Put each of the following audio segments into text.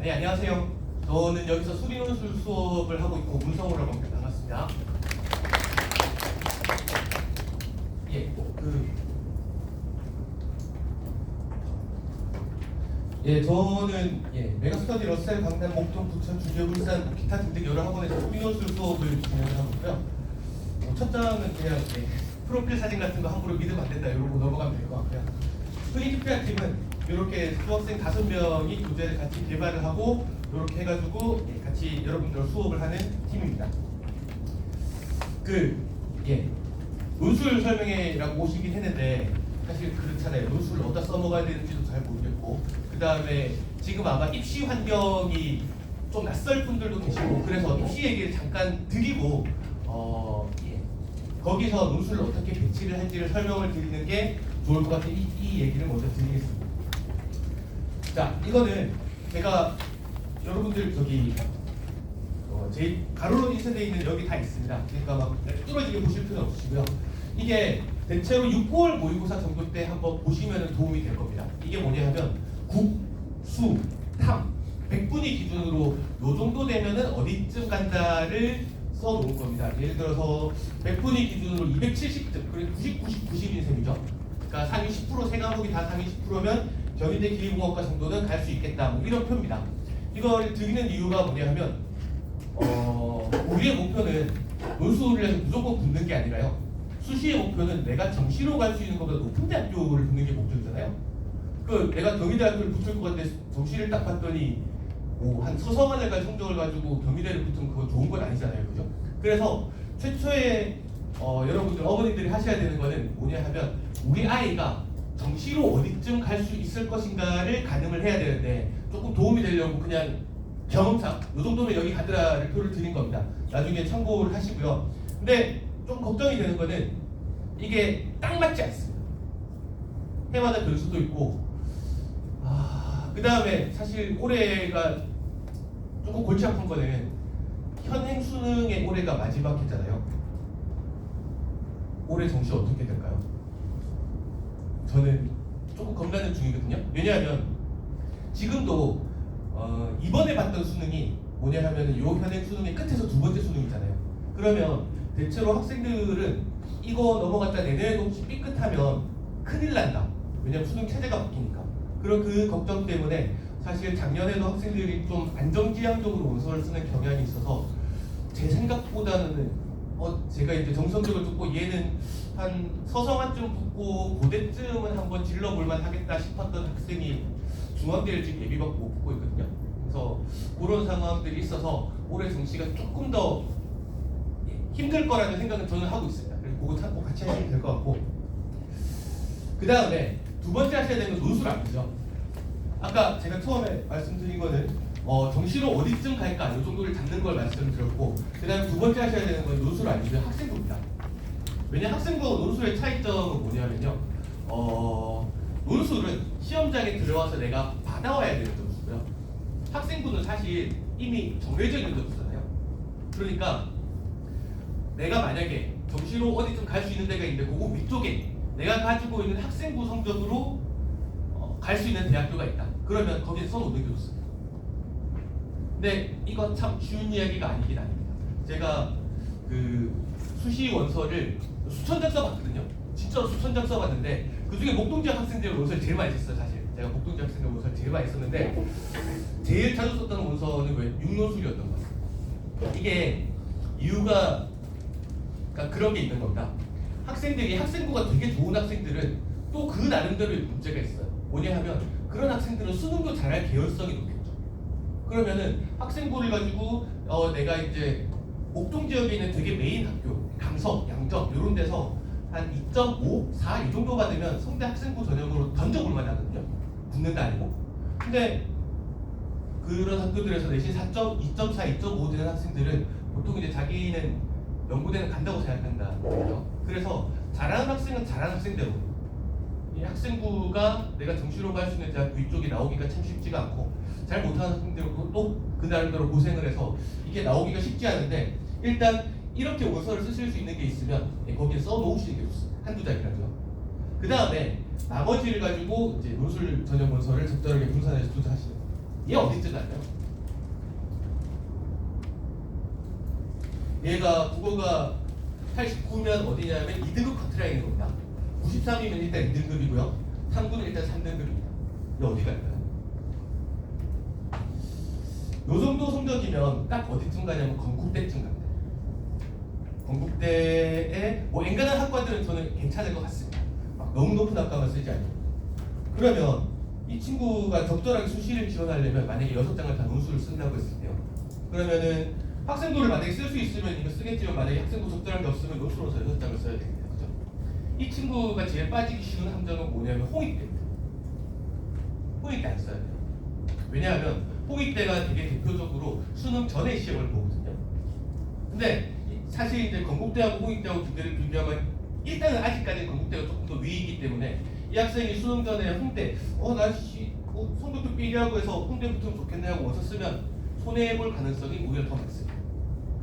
네, 안녕하세요. 저는 여기서 수리논술 수업을 하고 있고 문성우라고 합니다. 반갑습니다. 저는 메가스터디 러셀, 강남, 목동, 부천, 주제, 울산, 기타 등등 여러 학원에서 수리논술 수업을 진행하고 있고요. 첫 장은 그냥 프로필 사진 같은 거 함부로 믿으면 안 된다 이러고 넘어가면 될 것 같고요. 흔히 투표한 팀은 이렇게 수학생 5명이 교재를 같이 개발을 하고 이렇게 해가지고 같이 여러분들 수업을 하는 팀입니다. 논술 설명회라고 오시긴 했는데 사실 그렇잖아요. 논술을 어디다 써먹어야 되는지도 잘 모르겠고, 그 다음에 지금 아마 입시 환경이 좀 낯설 분들도 계시고, 그래서 입시 얘기를 잠깐 드리고 거기서 논술을 어떻게 배치를 할지를 설명을 드리는 게 좋을 것 같아요. 이 얘기를 먼저 드리겠습니다. 자, 이거는 제가 여러분들 제 가로로 인쇄되어 있는 여기 다 있습니다. 그러니까 막 뚫어지게 보실 필요는 없으시고요. 이게 대체로 6, 9월 모의고사 정도 때 한번 보시면 도움이 될 겁니다. 이게 뭐냐 하면 국, 수, 탐, 100분위 기준으로 요 정도 되면은 어디쯤 간다를 써놓은 겁니다. 예를 들어서 100분위 기준으로 270점, 그리고 90, 90, 90인 셈이죠. 그러니까 상위 10%, 세 과목이 다 상위 10%면 경희대 기계공학과 정도는 갈 수 있겠다. 뭐 이런 표입니다. 이걸 드리는 이유가 뭐냐 하면 우리의 목표는 논술을 해서 무조건 붙는 게 아니라요. 수시의 목표는 내가 정시로 갈 수 있는 것보다 높은 대학교를 붙는 게 목표잖아요. 내가 경희대학교를 붙을 것 같은데 정시를 딱 봤더니 한 서성안을 갈 성적을 가지고 경희대를 붙으면 그건 좋은 건 아니잖아요. 그죠? 그래서 최초에 여러분들 어머님들이 하셔야 되는 거는 뭐냐 하면 우리 아이가 정시로 어디쯤 갈 수 있을 것인가를 가늠을 해야 되는데, 조금 도움이 되려고 그냥 경험상 이 정도면 여기 가더라를 표를 드린 겁니다. 나중에 참고를 하시고요. 근데 좀 걱정이 되는 거는 이게 딱 맞지 않습니다. 해마다 변수도 있고, 그 다음에 사실 올해가 조금 골치 아픈 거는 현행 수능의 올해가 마지막 해잖아요. 올해 정시 어떻게 될까요? 저는 조금 겁나는 중이거든요. 왜냐하면 지금도 이번에 봤던 수능이 뭐냐 하면 요 현행 수능의 끝에서 두 번째 수능이잖아요. 그러면 대체로 학생들은 이거 넘어갔다 내년에도 혹시 삐끗하면 큰일 난다. 왜냐면 수능 체제가 바뀌니까. 그런 그 걱정 때문에 사실 작년에도 학생들이 좀 안정지향적으로 원서를 쓰는 경향이 있어서 제 생각보다는 제가 이제 정성적을 듣고 얘는 한 서성한쯤 붙고 고대쯤은 한번 질러볼만 하겠다 싶었던 학생이 중앙대를 지금 예비받고 못 붙고 있거든요. 그래서 그런 상황들이 있어서 올해 정시가 조금 더 힘들 거라는 생각은 저는 하고 있습니다. 그래서 그거 참고 같이 하시면 될 것 같고, 그 다음에 두 번째 하셔야 되는 건 논술 아니죠. 아까 제가 처음에 말씀드린 거는 정시로 어디쯤 갈까 이 정도를 잡는 걸 말씀드렸고, 그 다음에 두 번째 하셔야 되는 건 논술 아니고요, 학생부입니다. 왜냐 학생부 논술의 차이점은 뭐냐면요, 논술은 시험장에 들어와서 내가 받아와야 되는 점수고요, 학생부는 사실 이미 정해져 있는 점수잖아요. 그러니까 내가 만약에 정시로 어디쯤 갈 수 있는 데가 있는데 그거 위쪽에 내가 가지고 있는 학생부 성적으로 갈 수 있는 대학교가 있다. 그러면 거기에 써놓는 게 좋습니다. 근데 이건 참 쉬운 이야기가 아니긴 아닙니다. 제가 수시 원서를 수천 장 써봤거든요. 진짜 수천 장 써봤는데 그 중에 목동 지역 학생들 원서를 제일 많이 썼어요. 사실 제가 목동 지역 학생들 원서를 제일 많이 썼는데 제일 자주 썼던 원서는 왜 육론술이었던 것 같아요. 이게 이유가 그런 게 있는 겁니다. 학생들이 학생부가 되게 좋은 학생들은 또 그 나름대로의 문제가 있어요. 뭐냐 하면 그런 학생들은 수능도 잘할 개연성이 높겠죠. 그러면은 학생부를 가지고 내가 이제 목동 지역에 있는 되게 메인 학교, 강서, 양정 이런 데서 한 2.5, 4 이 정도 받으면 성대 학생부 전형으로 던져볼 만하거든요. 붙는다 아니고. 근데 그런 학교들에서 내신 4.2.4, 2.5 되는 학생들은 보통 이제 자기는 연구대는 간다고 생각한다. 그래서 잘하는 학생은 잘하는 학생대로 이 학생부가 내가 정시로 갈 수 있는 대학교 이쪽에 나오기가 참 쉽지가 않고, 잘 못하는 학생들은 또 그 나름대로 고생을 해서 이게 나오기가 쉽지 않은데, 일단 이렇게 원서를 쓰실 수 있는 게 있으면 거기에 써놓으시는 게 좋습니다. 한두 장이라도요. 그 다음에 나머지를 가지고 이제 논술 전형 원서를 적절하게 분산해서 투자하시는 거예요. 얘 어디쯤 갈까요? 얘가 국어가 89면 어디냐면 2등급 커트라인인 겁니다. 93이면 일단 2등급이고요. 3구는 일단 3등급입니다. 이게 어디 갈까요? 요 정도 성적이면 딱 어디쯤 가냐면 건국대쯤 갑니다. 건국대에 뭐 엔간한 학과들은 저는 괜찮을 것 같습니다. 막 너무 높은 학과만 쓰지 않고. 그러면 이 친구가 적절하게 수시를 지원하려면 만약에 6장을 다 논술을 쓴다고 했을 때요. 그러면은 학생도를 만약에 쓸 수 있으면 이거 쓰겠지만 만약에 학생도 적절한 게 없으면 논술로서 6장을 써야 됩니다. 그죠? 이 친구가 제일 빠지기 쉬운 함정은 뭐냐면 홍익대입니다. 홍익대 안 써야 돼요. 왜냐하면 홍익대가 되게 대표적으로 수능 전에 시험을 보거든요. 근데 사실 이제 건국대하고 홍익대하고 두 개를 비교하면 일단은 아직까지는 건국대가 조금 더 위이기 때문에 이 학생이 수능 전에 홍대 성적도 삐리하고 해서 홍대 붙으면 좋겠네 하고 원서 쓰면 손해볼 가능성이 오히려 더 많습니다.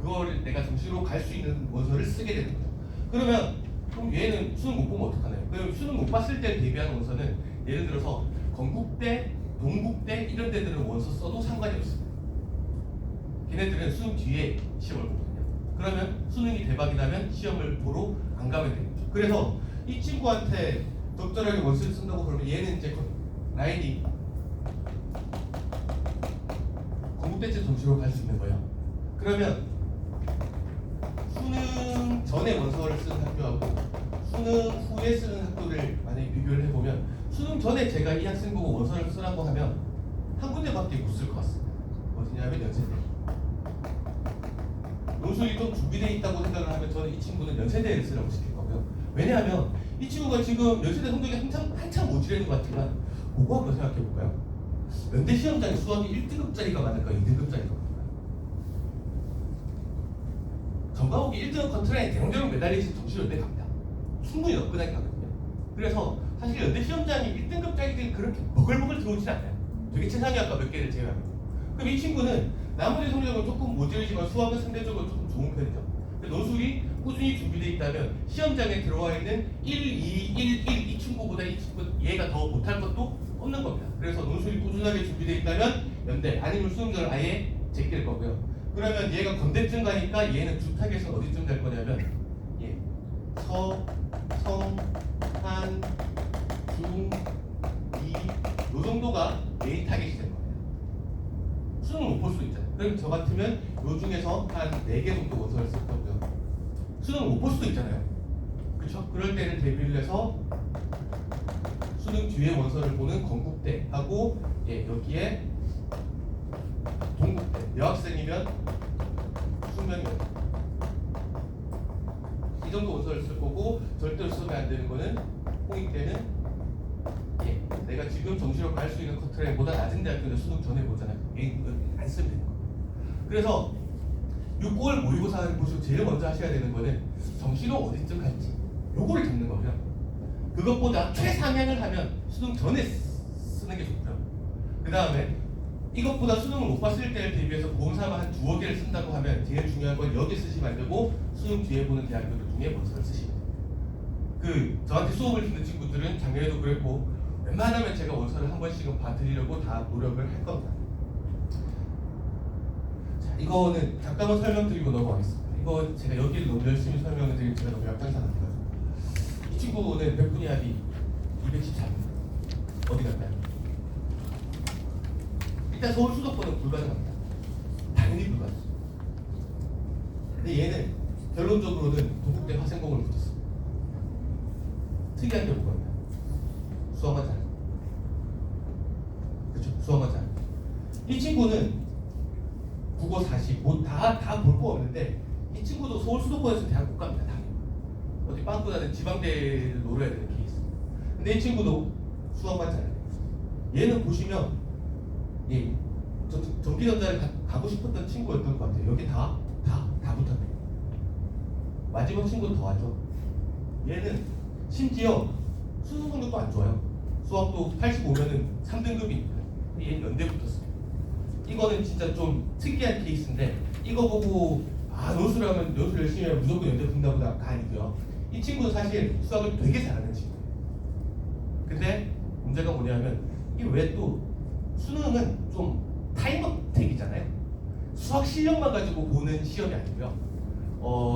그거를 내가 정시로 갈 수 있는 원서를 쓰게 되는 거죠. 그러면 그럼 얘는 수능 못 보면 어떡하나요? 그럼 수능 못 봤을 때 대비하는 원서는 예를 들어서 건국대, 동국대 이런 데들은 원서 써도 상관이 없습니다. 걔네들은 수능 뒤에 시험을 보거든요. 그러면 수능이 대박이 나면 시험을 보러 안 가면 되겠죠. 그래서 이 친구한테 적절하게 원서를 쓴다고 그러면 얘는 이제 라인이 건국대쯤 정시로 갈 수 있는 거예요. 그러면 수능 전에 원서를 쓰는 학교하고 수능 후에 쓰는 학교를 만약에 비교를 해보면 수능 전에 제가 이 학생 보고 원서를 쓰라고 하면 한 군데밖에 못 쓸 것 같습니다. 어디냐면 연세대. 논술이 좀 준비되어 있다고 생각을 하면 저는 이 친구는 연세대를 쓰라고 시킬 거고요. 왜냐하면 이 친구가 지금 연세대 성적이 한참 모질하는 것 같지만 그거 한번 생각해 볼까요? 연대 시험장에 수학이 1등급짜리가 많을까 2등급짜리가 많을까요? 전과목이 1등급 컨트라인 대형대로 매달리신 정시 연대 갑니다. 충분히 접근하게 가거든요. 그래서 사실 연대 시험장이 1등급짜리들이 그렇게 버글버글 들어오진 않아요. 되게 최상위 학과 몇 개를 제외하고. 그럼 이 친구는 나머지 성적은 조금 모질지만 수학은 상대적으로 조금 좋은 편이죠. 논술이 꾸준히 준비되어 있다면 시험장에 들어와 있는 1, 2, 1, 1 이 친구보다 이 친구 얘가 더 못할 것도 없는 겁니다. 그래서 논술이 꾸준하게 준비되어 있다면 연대 아니면 수능장을 아예 제낄 거고요. 그러면 얘가 건대쯤 가니까 얘는 주 타겟은 어디쯤 갈 거냐면 서, 성, 한, 중, 이 요 정도가 메인 타겟이 될 겁니다. 수능을 못 볼 수도 있잖아요. 그럼 저 같으면 요 중에서 한 4개 정도 원서를 쓸 거고요. 수능을 못 볼 수도 있잖아요. 그렇죠? 그럴 때는 대비를 해서 수능 뒤에 원서를 보는 건국대하고 여기에 동국대 여학생이면 수명여대 이 정도 원서를 쓸 거고 절대로 쓰면 안 되는 거는 홍익대는 내가 지금 정시로 갈 수 있는 커트라인보다 낮은 대학교는 수능 전에 보잖아요. 안 쓰면 되는 거예요. 그래서 6개월 모의고사를 보시고 제일 먼저 하셔야 되는 거는 정시로 어디쯤 갈지 요거를 잡는 거고요. 그것보다 최상향을 하면 수능 전에 쓰는 게 좋고요. 그 다음에 이것보다 수능을 못 봤을 때를 대비해서 보험사만 한 2억 개를 쓴다고 하면 제일 중요한 건 여기 쓰시면 안 되고 수능 뒤에 보는 대학교들 중에 원서를 쓰시면 돼요. 저한테 수업을 듣는 친구들은 작년에도 그랬고 웬만하면 제가 원서를 한 번씩은 봐드리려고 다 노력을 할 겁니다. 자, 이거는 잠깐만 설명드리고 넘어가겠습니다. 이거 제가 여기를 너무 열심히 설명을 드리면 제가 너무 약장사납니다. 이 친구는 백분위 합이 214입니다. 어디 갈까요? 일단 서울 수도권은 불가능합니다. 당연히 불가능합니다. 근데 얘는 결론적으로는 동국대 화생공을 붙였습니다. 특이한 게 뭐가 수학만 잘해. 그렇죠? 수학만 잘해. 이 친구는 국어 40, 뭐 다 볼 거 없는데 이 친구도 서울 수도권에서 대학 못 갑니다. 당연히. 어디 빵꾸나는 지방대를 노려야 되는 케이스. 근데 이 친구도 수학만 잘해. 얘는 보시면 전기전자를 가고 싶었던 친구였던 것 같아요. 여기 다 붙었네요. 마지막 친구는 더 하죠. 얘는 심지어 수능 성적도 안 좋아요. 수학도 85면은 3등급이니까. 얘는 연대 붙었어요. 이거는 진짜 좀 특이한 케이스인데 이거 보고 논술 열심히 하면 무조건 연대 붙나 보다가 아니고요. 이 친구는 사실 수학을 되게 잘하는 친구예요. 근데 문제가 뭐냐면 이게 왜 또 수능은 좀 타임어택이잖아요. 수학 실력만 가지고 보는 시험이 아니고요.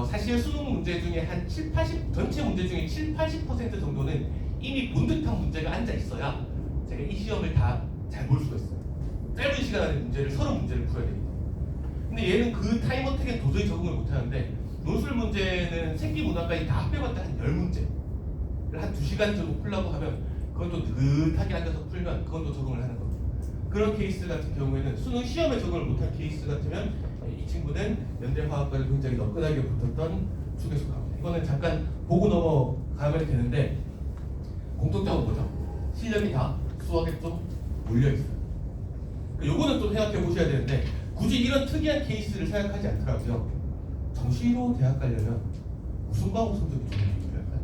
사실 수능 문제 중에 한 7, 80 전체 문제 중에 7, 80% 정도는 이미 본 듯한 문제가 앉아 있어야 제가 이 시험을 다 잘 볼 수가 있어요. 짧은 시간 안에 문제를 서로 문제를 풀어야 됩니다. 근데 얘는 그 타임 어택에 도저히 적응을 못 하는데 논술 문제는 생기 문화까지 다 합해봤다 한 10문제를 한 2시간 정도 풀려고 하면 그건 또 느긋하게 앉아서 풀면 그건 또 적응을 하는 겁니다. 그런 케이스 같은 경우에는 수능 시험에 적응을 못한 케이스 같으면 이 친구는 연대화학과를 굉장히 너끈하게 붙었던 축에 속합니다. 이거는 잠깐 보고 넘어가면 되는데 공통점은 뭐죠? 실력이 다 수학에 좀 몰려있어요. 요거는 좀 생각해 보셔야 되는데 굳이 이런 특이한 케이스를 생각하지 않더라고요. 정시로 대학 가려면 무슨 과목 성적이 좋은지 유리할까요?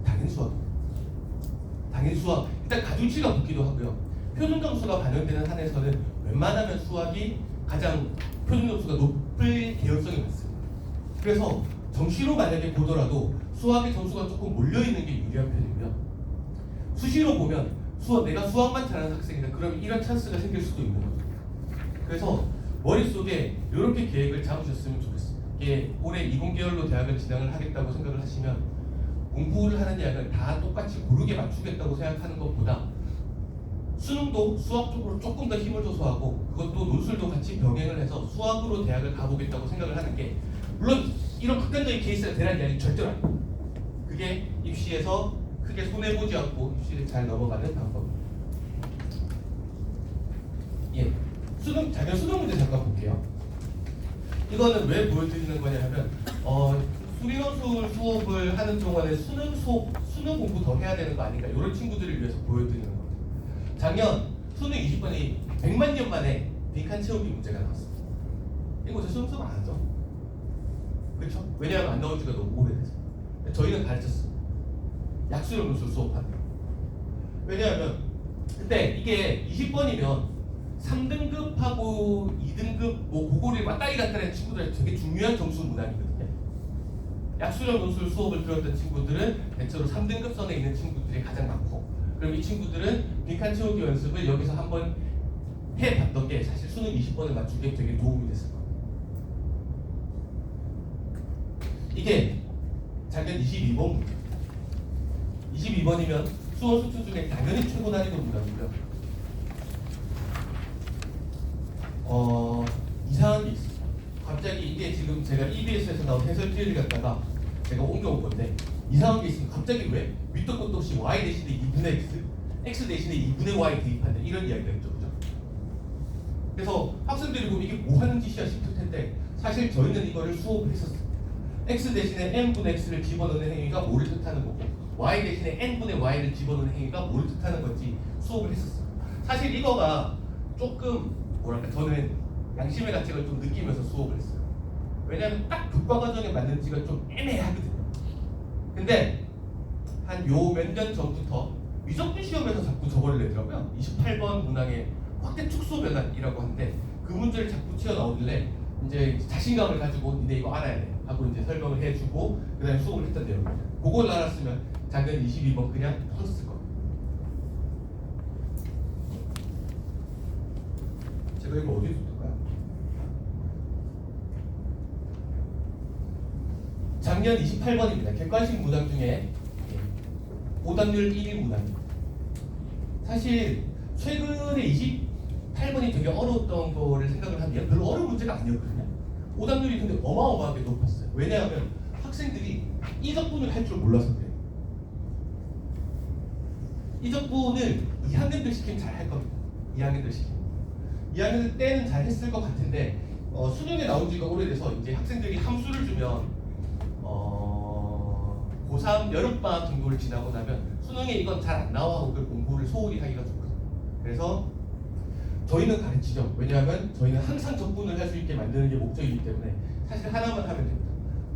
당연 수학. 당연 수학. 일단 가중치가 붙기도 하고요. 표준 점수가 반영되는 한에서는 웬만하면 수학이 가장 표준 점수가 높을 개연성이 많습니다. 그래서 정시로 만약에 보더라도 수학의 점수가 조금 몰려있는 게 유리한 편이고요. 수시로 보면 내가 수학만 잘하는 학생이다. 그럼 이런 찬스가 생길 수도 있는 거죠. 그래서 머릿속에 이렇게 계획을 잡으셨으면 좋겠습니다. 이게 올해 20계열로 대학을 진학을 하겠다고 생각을 하시면 공부를 하는 양을 다 똑같이 고르게 맞추겠다고 생각하는 것보다 수능도 수학 쪽으로 조금 더 힘을 줘서 하고 그것도 논술도 같이 병행을 해서 수학으로 대학을 가보겠다고 생각을 하는 게 물론 이런 극단적인 케이스가 되는 이야기 절대로 아닙니다. 그게 입시에서 크게 손해보지 않고 입시를 잘 넘어가는 방법입니다. 예, 작년 수능 문제 잠깐 볼게요. 이거는 왜 보여드리는 거냐 하면 수리논술 수업을 하는 동안에 수능 공부 더 해야 되는 거 아닌가 이런 친구들을 위해서 보여드리는 겁니다. 작년 수능 20번이 100만 년 만에 빈칸 채우기 문제가 나왔습니다. 이거 제 수능 수업 안 하죠? 그렇죠? 왜냐하면 안 나온 지가 너무 오래돼서. 저희는 가르쳤습니다. 약수형 논술 수업하는 거. 왜냐하면 그때 이게 20번이면 3등급하고 2등급 뭐 그거를 맞다리 갔다는 친구들 되게 중요한 점수 문항이거든요. 약수형 논술 수업을 들었던 친구들은 대체로 3등급 선에 있는 친구들이 가장 많고 그럼 이 친구들은 빈칸 채우기 연습을 여기서 한번 해봤던 게 사실 수능 20번을 맞추기에 되게 도움이 됐을 겁니다. 이게 작년 22번 문제. 22번이면 수원 수투 중에 당연히 최고 난이도 문항이고요. 이상한 게 있습니다. 갑자기 이게 지금 제가 EBS에서 나온 해설 트리를 갖다가 제가 옮겨온 건데 이상한 게 있으면 갑자기 왜 밑도 끝도 없이 y 대신에 2분의 x, x 대신에 2분의 y 대입한다 이런 이야기가 있죠, 그죠? 그래서 학생들이 보면 이게 뭐 하는 짓이야 싶을 텐데 사실 저희는 이거를 수업을 했었어요. x 대신에 n분의 x를 집어넣는 행위가 뭐를 뜻하는 거고 y 대신에 n분의 y를 집어넣는 행위가 뭐를 뜻하는 건지 수업을 했었어요. 사실 이거가 조금 뭐랄까 저는 양심의 가책을 좀 느끼면서 수업을 했어요. 왜냐하면 딱 교과 과정에 맞는지가 좀 애매하거든요. 근데 한 요 몇 년 전부터 미적분 시험에서 자꾸 저거를 내더라고요. 28번 문항의 확대 축소 변환이라고 하는데 그 문제를 자꾸 튀어나오길래 이제 자신감을 가지고 니네 이거 알아야 돼 하고 이제 설명을 해주고 그 다음에 수업을 했던 내용입니다. 그걸 알았으면 작년 22번 그냥 풀었을 겁니다. 제가 이거 어디에 뒀을까요? 작년 28번입니다. 객관식 문항 중에 오답률 1위 문항입니다. 사실 최근에 28번이 되게 어려웠던 거를 생각을 하면 별로 어려운 문제가 아니었거든요. 오답률이 근데 어마어마하게 높았어요. 왜냐하면 학생들이 이적분을 할 줄 몰라서 그래요. 이적분을 2학년들 시키면 잘 할 겁니다. 2학년들 시키면. 2학년 때는 잘 했을 것 같은데 수능에 나온 지가 오래돼서 이제 학생들이 함수를 주면 고3 여름방학 정도를 지나고 나면 수능에 이건 잘 안 나와 하고 그 공부를 소홀히 하기가 좋거든요. 그래서 저희는 가르치죠. 왜냐하면 저희는 항상 적분을 할 수 있게 만드는 게 목적이기 때문에 사실 하나만 하면 됩니다.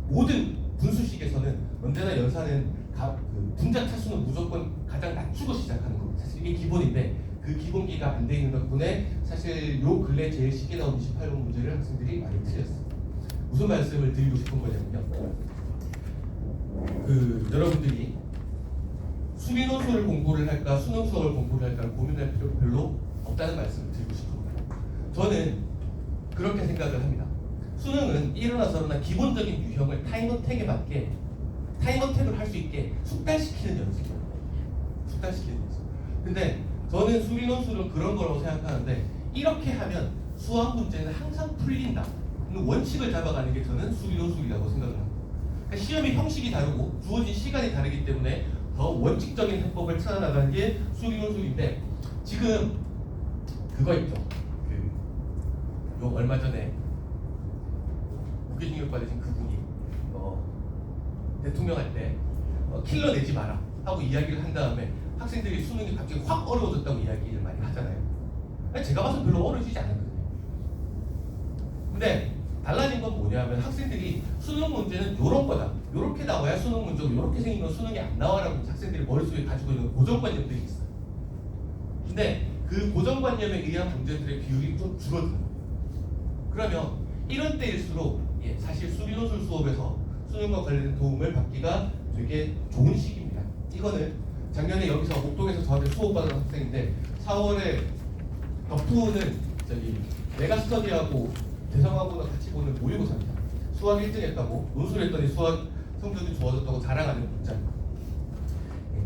모든 분수식에서는 언제나 연산은 그 분자 차수는 무조건 가장 낮추고 시작하는 겁니다. 사실 이게 기본인데 그 기본기가 안 돼 있는 덕분에 사실 요 근래 제일 쉽게 나온 28번 문제를 학생들이 많이 틀렸어요. 무슨 말씀을 드리고 싶은 거냐면요. 여러분들이 수리논술을 공부를 할까 수능 수학을 공부를 할까 고민할 필요 별로 없다는 말씀을 드리고 싶은 거예요. 저는 그렇게 생각을 합니다. 수능은 일어나 저러나 기본적인 유형을 타임어택에 맞게 타임어택을 할 수 있게 숙달시키는 연습이에요. 숙달시키는 연습. 근데 저는 수리논술은 그런 거라고 생각하는데 이렇게 하면 수학 문제는 항상 풀린다. 원칙을 잡아가는 게 저는 수리논술이라고 생각을 합니다. 그러니까 시험의 형식이 다르고 주어진 시간이 다르기 때문에 더 원칙적인 해법을 찾아나가는 게 수리논술인데 지금 그거 있죠. 요 얼마 전에 무기징역 받으신 그분이 대통령 할 때 킬러 내지 마라 하고 이야기를 한 다음에 학생들이 수능이 갑자기 확 어려워졌다고 이야기를 많이 하잖아요. 제가 봐서 별로 어려워지지 않았거든요. 근데 달라진 건 뭐냐면 학생들이 수능 문제는 요런 거다. 요렇게 나와야 수능 문제고 요렇게 생긴 건 수능이 안 나와라고 학생들이 머릿속에 가지고 있는 고정관념들이 있어요. 근데 그 고정관념에 의한 문제들의 비율이 좀 줄어드는 그러면 이런 때일수록 사실 수리논술 수업에서 수능과 관련된 도움을 받기가 되게 좋은 시기입니다. 이거는 작년에 여기서 목동에서 저한테 수업받은 학생인데 4월에 덕후는 메가스터디하고 대성하고는 같이 보는 모의고사입니다. 수학 1등 했다고 논술했더니 수학 성적이 좋아졌다고 자랑하는 문자입니다.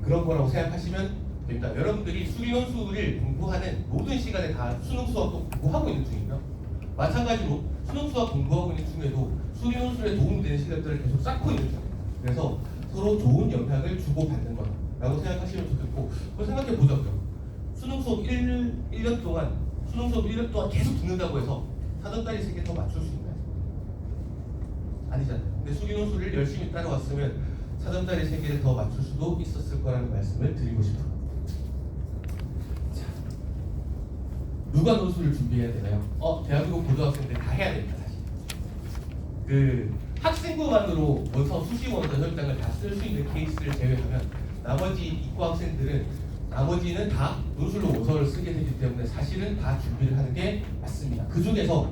그런 거라고 생각하시면 됩니다. 여러분들이 수리논술을 공부하는 모든 시간에 다 수능 수학도 공부하고 있는 중이고요. 마찬가지로 수능 수학 공부하고 있는 중에도 수리논술에 도움이 되는 시간들을 계속 쌓고 있는 중입니다. 그래서 서로 좋은 영향을 주고받는 거라고 생각하시면 좋겠고 그걸 생각해 보자고요. 수능 수업 1년 동안 수능 수업 1년 동안 계속 듣는다고 해서 사전까지 3개 더 맞출 수 있나요? 아니잖아요. 근데 수리논술을 열심히 따라왔으면 사전까지 3개를 더 맞출 수도 있었을 거라는 말씀을 드리고 싶어요. 누가 논술을 준비해야 되나요? 대한민국 고등학생들 다 해야 됩니다. 사실 학생부만으로 원서 수시 원서 현장을 다 쓸 수 있는 케이스를 제외하면 나머지 이과 학생들은 나머지는 다 논술로 원서를 쓰게 되기 때문에 사실은 다 준비를 하는 게 맞습니다. 그 중에서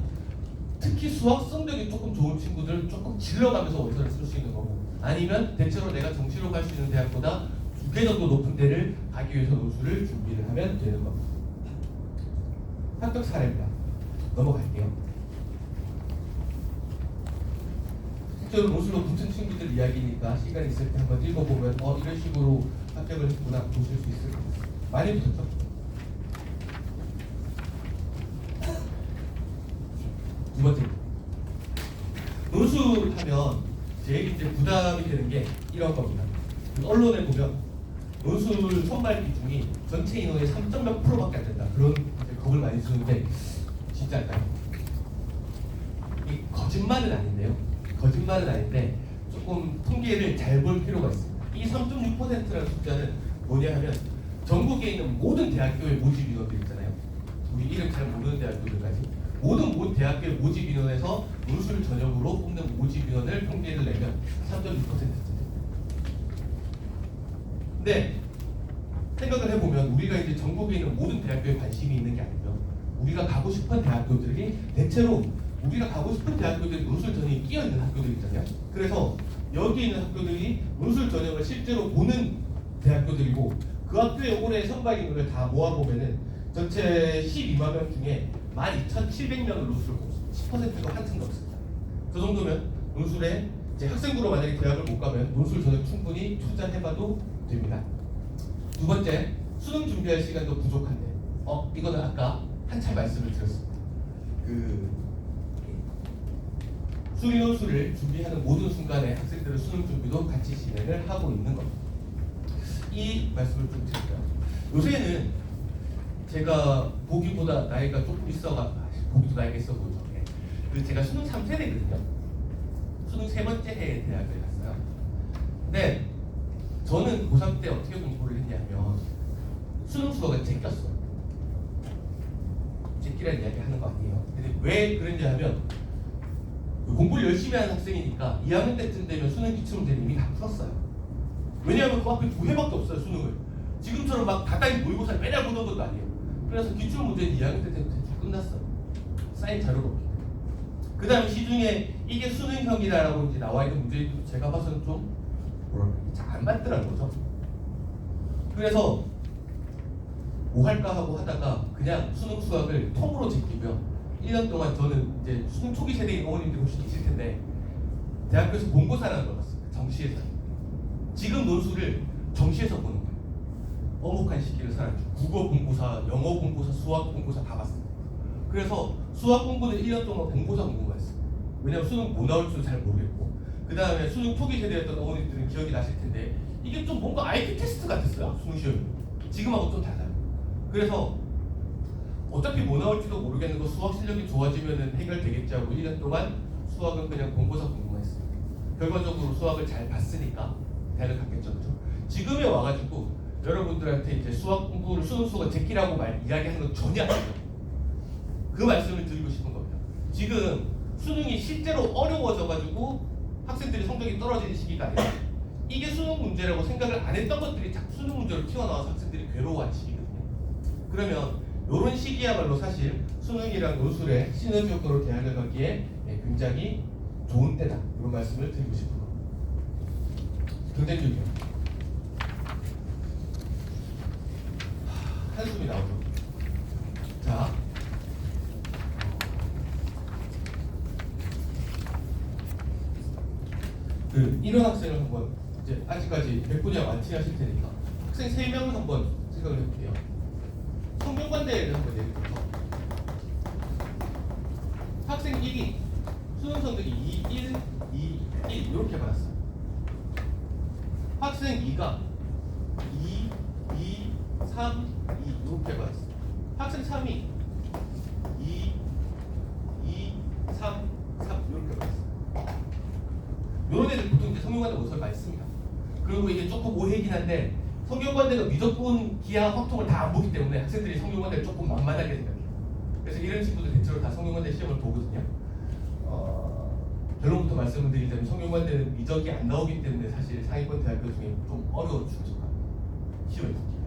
특히 수학 성적이 조금 좋은 친구들은 조금 질러가면서 원서를 쓸 수 있는 거고 아니면 대체로 내가 정시로 갈 수 있는 대학보다 2개 정도 높은 데를 가기 위해서 논술을 준비를 하면 되는 겁니다. 합격 사례입니다. 넘어갈게요. 실제로 논술로 붙은 친구들 이야기니까 시간 있을 때 한번 읽어보면 이런 식으로 합격을 했구나 보실 수 있을 겁니다. 많이 붙었죠? 두 번째 논술하면 제일 이제 부담이 되는 게 이런 겁니다. 언론에 보면 논술 선발 비중이 전체 인원의 3.몇 %밖에 안 된다. 그런 겁을 많이 주는데 진짜일까요? 이 거짓말은 아닌데요. 거짓말은 아닌데 조금 통계를 잘 볼 필요가 있습니다. 이 3.6%라는 숫자는 뭐냐 하면 전국에 있는 모든 대학교의 모집 인원들 있잖아요. 우리 이름 잘 모르는 대학교들까지 모든 대학교의 모집 인원에서 논술 전형으로 뽑는 모집 인원을 통계를 내면 3.6%입니다. 근데 생각을 해보면 우리가 이제 전국에 있는 모든 대학교에 관심이 있는 게 아니죠. 우리가 가고 싶은 대학교들이 대체로 우리가 가고 싶은 대학교들이 논술 전형이 끼어 있는 학교들 있잖아요. 그래서 여기 있는 학교들이 논술 전형을 실제로 보는 대학교들이고 그 학교의 올해 선발 인원을 다 모아보면은 전체 12만 명 중에 12,700명을 논술을 뽑습니다. 10%가 한층 넘습니다. 그 정도면 논술에 이제 학생부로 만약에 대학을 못 가면 논술 전형 충분히 투자해봐도 됩니다. 두 번째, 수능 준비할 시간도 부족한데 이거는 아까 한참 말씀을 드렸습니다. 수리논술을 준비하는 모든 순간에 학생들은 수능 준비도 같이 진행을 하고 있는 겁니다. 이 말씀을 좀 드릴게요. 요새는 제가 보기보다 나이가 조금 보기도 나이가 있어 보이죠. 제가 수능 3세대거든요. 수능 3번째 해에 대학을 갔어요. 근데 저는 고3 때 어떻게 공부를 했냐면 수능 수업에 제꼈어요. 제끼라는 이야기 하는 거 아니에요. 근데 왜 그랬냐 하면 공부를 열심히 하는 학생이니까 2학년 때쯤 되면 수능 기출문제를 이미 다 풀었어요. 왜냐하면 그 앞에 2회밖에 없어요. 수능을. 지금처럼 막 다다이 모의고사를 매달 보던 것도 아니에요. 그래서 기출문제는 2학년 때 대충 끝났어요. 쌓인 자료로 없기 때문에. 그 다음에 시중에 이게 수능형이다라고 이제 나와 있는 문제도 제가 봐서는 좀 잘 안 맞더라는 거죠. 그래서 뭐 할까 하고 하다가 그냥 수능 수학을 통으로 제끼고요. 1년 동안 저는 이제 수능 초기 세대인 어머님들이 혹시 계실 텐데 대학교에서 본고사라는 걸 봤습니다. 정시에서. 지금 논술을 정시에서 보는 거예요. 어목한 시기를 살았죠. 국어 본고사, 영어 본고사, 수학 본고사 다 봤습니다. 그래서 수학 공부는 1년 동안 본고사 공부만 했어요. 왜냐면 수능 뭐 나올지도 잘 모르겠고, 그 다음에 수능 초기 세대였던 어머님들은 기억이 나실 텐데 이게 좀 뭔가 IQ 테스트 같았어요. 수능 시험이. 지금하고 좀 달라요. 그래서 어차피 뭐 나올지도 모르겠는 거 수학 실력이 좋아지면 해결되겠지 하고 1년 동안 수학은 그냥 본고사 공부만 했어요. 결과적으로 수학을 잘 봤으니까 대학을 갔겠죠. 그죠? 지금에 와가지고 여러분들한테 이제 수학 공부를 수능 수가 제끼라고 이야기하는 건 전혀 아니죠. 그 말씀을 드리고 싶은 겁니다. 지금 수능이 실제로 어려워져가지고 학생들이 성적이 떨어지는 시기가 아니라 이게 수능 문제라고 생각을 안 했던 것들이 자꾸 수능 문제로 튀어나와서 학생들이 괴로워하는 시기거든요. 그러면 이런 시기야말로 사실 수능이랑 논술의 시너지 효과로 대학을 가기에 굉장히 좋은 때다. 이런 말씀을 드리고 싶은 겁니다. 경쟁률이요. 한숨이 나오죠. 자, 그 인원 학생을 한번 이제 아직까지 100분이야 완치하실 테니까 학생 3명을 한번 생각을 해볼게요. 성균관대를 한번 예를 들어서 학생 1이 수능 성적이 2, 1, 2, 1 이렇게 받았어요. 학생 2가 2, 2, 3, 2 이렇게 받았어요. 학생 3이 2, 2, 3, 3 이렇게 받았어요. 이런 애들 보통 이제 성균관대 모습을 많이 씁니다. 그리고 이게 조금 오해이긴 한데 성균관대가 미적분 기하 확통을 다 안 보기 때문에 학생들이 성균관대를 조금 만만하게 생각해요. 그래서 이런 친구들 대체로 다 성균관대 시험을 보거든요. 결론부터 말씀을 드리자면 성균관대는 미적이 안 나오기 때문에 사실 상위권 대학교 중에 좀 어려운 중소가 시험에 붙기에.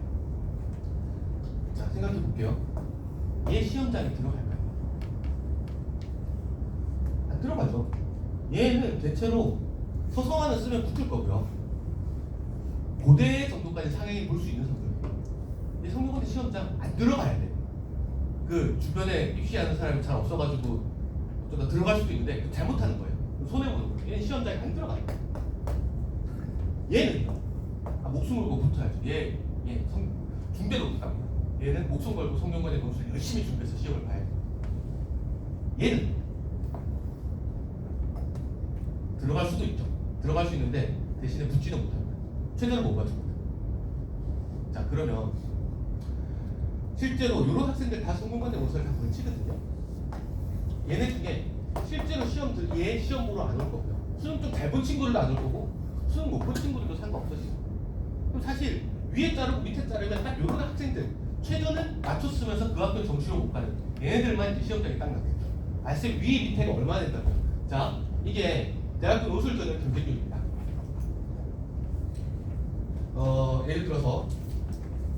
자, 생각해 볼게요. 얘 시험장에 들어갈까요? 안 들어가죠. 얘는 대체로 서성화는 쓰면 붙을 거고요. 고대 정도까지 상향이 볼 수 있는 성적이에요. 이 성균관대 시험장 안 들어가야 돼. 그 주변에 입시하는 사람이 잘 없어가지고 어쩌다 들어갈 수도 있는데 잘못하는 거예요. 손해보는 거예요. 얘는 시험장에 안 들어가요. 얘는 목숨 걸고 붙어야죠. 얘 중대도 못 갑니다. 얘는 목숨 걸고 성균관대 논술 열심히 준비해서 시험을 봐야 돼요. 얘는 들어갈 수도 있죠. 들어갈 수 있는데 대신에 붙지는 못합니다. 최저를 못 맞춥니다. 자, 그러면 실제로 이런 학생들 다 성균관대 모습을 다 걸치거든요. 얘네 중에 실제로 얘 시험 보러 안 올 거고요. 수능 좀 잘 본 친구들도 안 올 거고 수능 못 본 친구들도 상관없어지고. 그럼 사실 위에 자르고 밑에 자르면 딱 이런 학생들 최저는 맞췄으면서 그 학교 정시로 못 가는 얘네들만 이제 시험장에 딱 놨겠죠. 알쌤 위 밑에가 얼마나 된다고요? 자, 이게 대학교 논술 전형 경쟁률입니다. 예를 들어서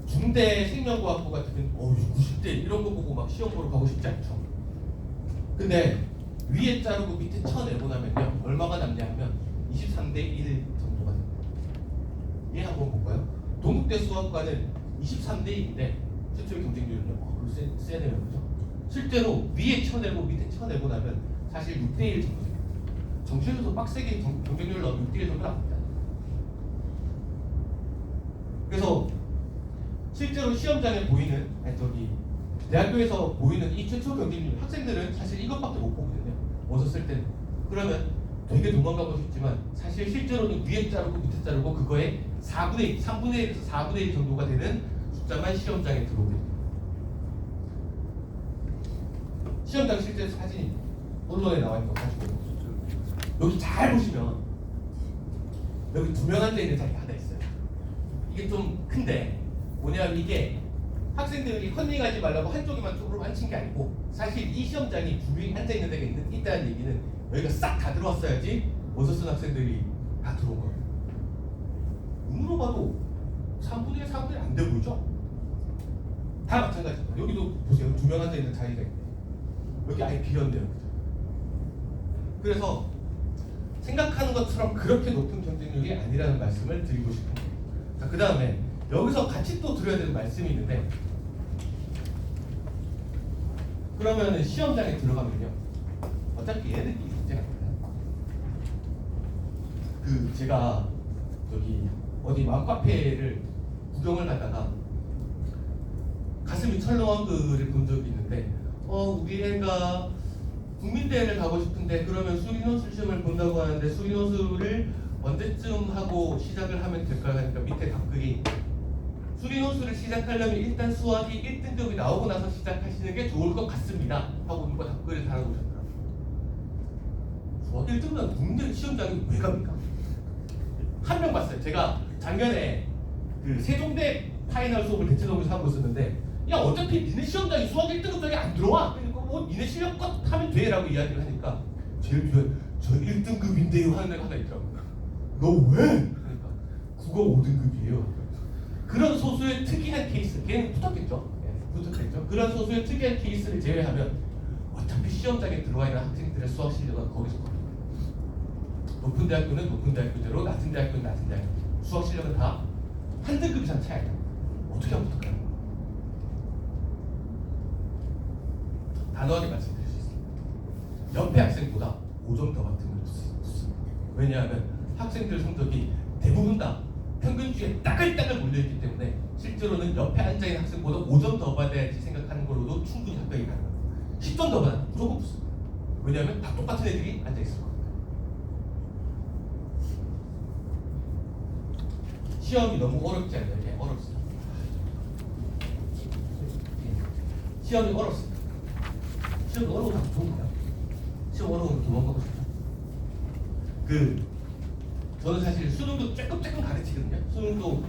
중대 생명과학부 같으면 90대 이런 거 보고 막 시험 보러 가고 싶지 않죠. 근데 위에 자르고 밑에 쳐내고 나면요 얼마가 남냐 하면 23대 1 정도가 됩니다. 얘 한번 볼까요? 동국대 수학과는 23대 1인데 최초의 경쟁률은요 세네요. 그죠? 실제로 위에 쳐내고 밑에 쳐내고 나면 사실 6대 1 정도 됩니다. 정시에서도 빡세게 경쟁률 나오면 6대 1 정도 나옵니다. 그래서 실제로 시험장에 보이는 대학교에서 보이는 이 최초 경쟁률 학생들은 사실 이것밖에 못 보거든요. 어서 쓸 때는. 그러면 되게 도망가고 싶지만 사실 실제로는 위에 자르고 밑에 자르고 그거의 4분의 1, 3분의 1에서 4분의 1 정도가 되는 숫자만 시험장에 들어오게 됩니다. 시험장 실제 사진이 언론에 나와 있는 거 가지고 여기 잘 보시면 여기 2명 앉아 있는 자리가 하나 있어요. 이게 좀 큰데 뭐냐면 이게 학생들이 컨닝하지 말라고 한쪽에만 쪽으로 앉힌 게 아니고 사실 이 시험장이 2명이 앉아 있는 데가 있다는 얘기는 여기가 싹 다 들어왔어야지 어서 쓴 학생들이 다 들어온 거예요. 눈으로 봐도 3분의 1, 4분의 1 안 돼 보이죠? 다 마찬가지입니다. 여기도 보세요. 2명 앉아 있는 자리가 있네. 여기 아예 비었네요. 그죠? 그래서 생각하는 것처럼 그렇게 높은 경쟁률이 아니라는 말씀을 드리고 싶은 거예요. 자, 그 다음에 여기서 같이 또 드려야 되는 말씀이 있는데 그러면은 시험장에 들어가면요. 어차피 얘네들끼리 문제가 있잖아요. 그 제가 저기 어디 맘카페를 구경을 가다가 가슴이 철렁한 글을 본 적이 있는데 우리 애가 국민대회를 가고 싶은데 그러면 수리노술 시험을 본다고 하는데 수리노술을 언제쯤 하고 시작을 하면 될까요? 하니까 밑에 답글이 수리노술을 시작하려면 일단 수학이 1등급이 나오고 나서 시작하시는 게 좋을 것 같습니다 하고 누가 답글을 달아놓으셨더라고요. 수학 1등급은 국민대회 시험장에 왜 갑니까? 한 명 봤어요. 제가 작년에 그 세종대 파이널 수업을 대체적으로 하고 있었는데 야 어차피 니네 시험장이 수학 1등급장에 안 들어와. 그러니까 뭐 니네 실력껏 하면 돼 라고 이야기를 하니까 제일 뒤에 저 1등급인데요 하는 애가 하나 있더라고요. 너 왜? 그러니까 국어 5등급이에요. 그런 소수의 특이한 케이스, 걔는 붙었겠죠. 붙었겠죠. 그런 소수의 특이한 케이스를 제외하면 어차피 시험장에 들어와 있는 학생들의 수학 실력은 거기서 거기. 높은 대학교는 높은 대학교대로, 낮은 대학교는 낮은 대학교. 수학 실력은 다 한 등급 이상 차이가 나요. 어떻게 하면 붙을까요? 단호하게 말씀드릴 수 있습니다. 옆에 학생보다 5점 더 받으면 붙습니다. 왜냐하면 학생들 성적이 대부분 다 평균치에 따글따글 몰려있기 때문에 실제로는 옆에 앉아있는 학생보다 5점 더 받아야지 생각하는 걸로도 충분히 합격이 가능합니다. 10점 더 받으면 무조건 붙습니다. 왜냐하면 다 똑같은 애들이 앉아있을 거예요. 시험이 너무 어렵지 않나요? 네, 어렵습니다. 시험이 어렵습니다. 시험 어려우면 좋은가요? 시험 어려우면 도망가고 싶죠? 저는 사실 수능도 조금 가르치거든요. 수능도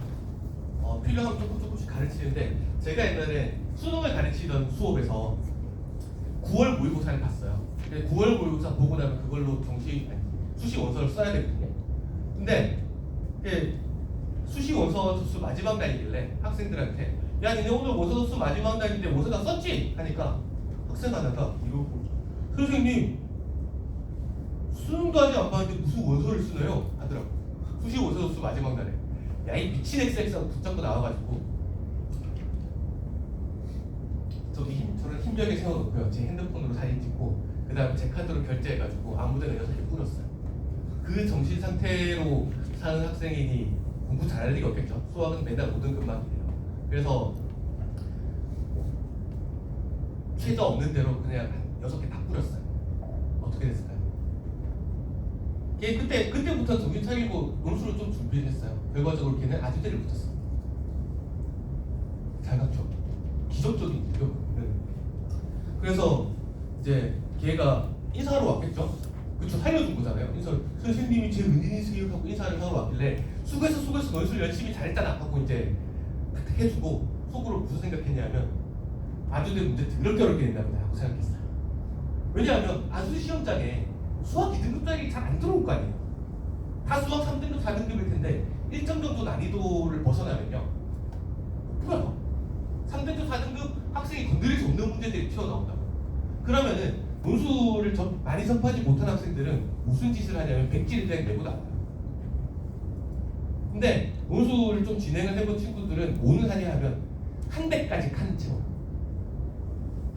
필요하면 조금씩 가르치는데 제가 옛날에 수능을 가르치던 수업에서 9월 모의고사를 봤어요. 9월 모의고사 보고 나면 그걸로 수시 원서를 써야 되거든요. 근데 수시 원서 접수 마지막 날이길래 학생들한테 야 니네 오늘 원서 접수 마지막 날인데 원서 다 썼지? 하니까 학생 하나가 이러고 선생님 수능도 아직 안 봤는데 무슨 원서를 쓰나요? 하더라고. 수시 원서 접수 마지막 날에 야 이 미친 엑스엑스하고 붙잡고 나와가지고 저를 힘벽에 세워놓고요. 제 핸드폰으로 사진 찍고 그 다음에 제 카드로 결제해가지고 아무데나 6개 뿌렸어요. 그 정신 상태로 사는 학생이니 공부 잘할 리가 없겠죠. 수학은 맨날 5등급만 해요. 그래서 최저 없는 대로 그냥 6개 다 뿌렸어요. 어떻게 됐을까요? 그때부터 정신 차리고 논술을 좀 준비를 했어요. 결과적으로 걔는 아주대를 붙었어요. 잘 갔죠. 기적적인 일이요. 그래서 이제 걔가 인사하러 왔겠죠. 그쵸, 살려준 거잖아요. 선생님이 제 은인이세요 하고 인사를 하러 왔길래 수고했어 논술 열심히 잘했잖아 하고 이제 해주고 속으로 무슨 생각했냐면 아주대 문제 더럽게 어렵게 낸답니다 하고 생각했어요. 왜냐하면 아주대 시험장에 수학 2등급장이 잘 안 들어올 거 아니에요. 다 수학 3등급 4등급일 텐데 1점 정도 난이도를 벗어나면요 풀어요. 3등급 4등급 학생이 건드릴 수 없는 문제들이 튀어나온다고. 그러면은 논술을 많이 접하지 못한 학생들은 무슨 짓을 하냐면 백지를 그냥 내고 나와요. 근데 논술을 좀 진행을 해본 친구들은 뭐는 하냐 하면 한 대까지 칸을 채워요.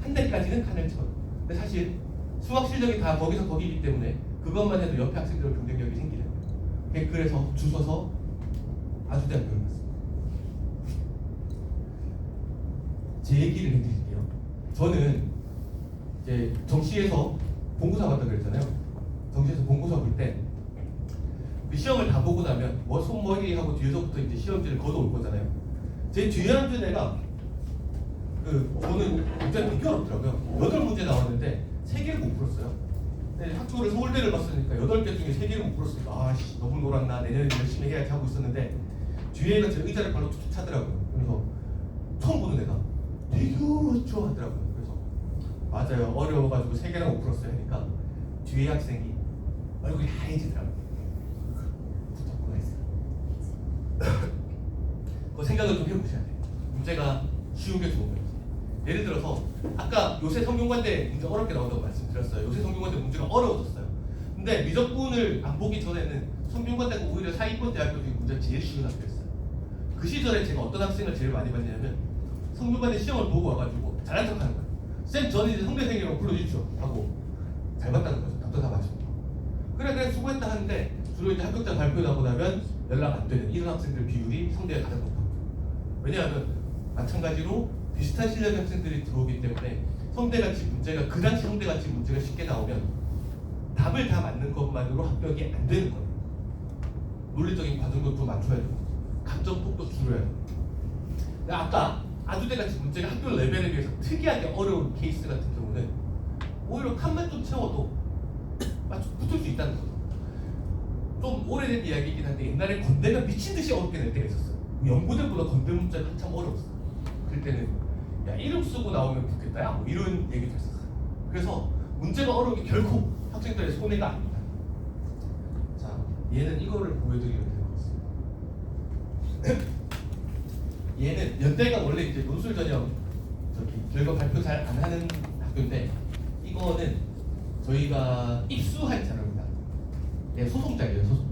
한 대까지는 칸을 채워요. 근데 사실 수학 실력이 다 거기서 거기이기 때문에 그것만 해도 옆에 학생들의 경쟁력이 생기는 거예요. 그래서 주워서 아주대학교를 갔습니다. 제 얘기를 해드릴게요. 저는 이제 정시에서 본고사 봤다 그랬잖아요. 정시에서 본고사 볼 때 그 시험을 다 보고 나면 손머리하고 뒤에서부터 이제 시험지를 걷어올 거잖아요. 제 뒤에 앉은 애가 저는 굉장히 되게 어렵더라고요. 8문제 나왔는데 3개를 못 풀었어요. 근데 학교를 서울대를 봤으니까 8개 중에 3개를 못 풀었으니까 아씨 너무 놀았나 내년에 열심히 해야지 하고 있었는데 뒤에 애가 제 의자를 발로 툭툭 차더라고요. 그래서 처음 보는 애가 되게 어렵죠 하더라고요. 그래서 맞아요 어려워가지고 3개나 못 풀었어요 하니까 뒤에 학생이 얼굴이 하얘지더라고요. 붙었구나 했어요. 그 생각을 좀 해보셔야 돼요. 문제가 쉬운 게 좋은 거예요. 예를 들어서 아까 요새 성균관대 문제 어렵게 나온다고 말씀드렸어요. 요새 성균관대 문제가 어려워졌어요. 근데 미적분을 안 보기 전에는 성균관대가 오히려 사기권 대학교 중에 문제가 제일 쉬운 학교였어요. 그 시절에 제가 어떤 학생을 제일 많이 봤냐면 성균관대 시험을 보고 와가지고 잘난 척하는 거예요. 쌤 저는 이제 성대생이라고 불러주십시오 하고 잘 봤다는 거죠. 답도 다 맞죠. 그래 수고했다 하는데 주로 이제 합격자 발표 나고 나면 연락 안 되는 이런 학생들 비율이 성대가 가장 높아요. 왜냐하면 마찬가지로 비슷한 실력의 학생들이 들어오기 때문에 성대같이 문제가 그 당시 성대같이 문제가 쉽게 나오면 답을 다 맞는 것만으로 합격이 안 되는 거예요. 논리적인 과정도 맞춰야 되고 감점폭도 줄여야 되고. 아까 아주대같이 문제가 학교 레벨에 비해서 특이하게 어려운 케이스 같은 경우는 오히려 칸만 좀 채워도 붙을 수 있다는 거죠. 좀 오래된 이야기이긴 한데 옛날에 건대가 미친듯이 어렵게 낼 때가 있었어요. 연고대보다 건대 문제가 한참 어려웠어요. 그럴 때는 야 이름 쓰고 나오면 붙겠다 야 뭐 이런 얘기도 했었어요. 그래서 문제가 어려운 게 결코 학생들의 손해가 아닙니다. 자, 얘는 이거를 보여드리면 될 것 같습니다. 얘는 연대가 원래 이제 논술 전형 결과 발표 잘 안 하는 학교인데 이거는 저희가 입수한 자료입니다. 예, 소송자예요, 소송.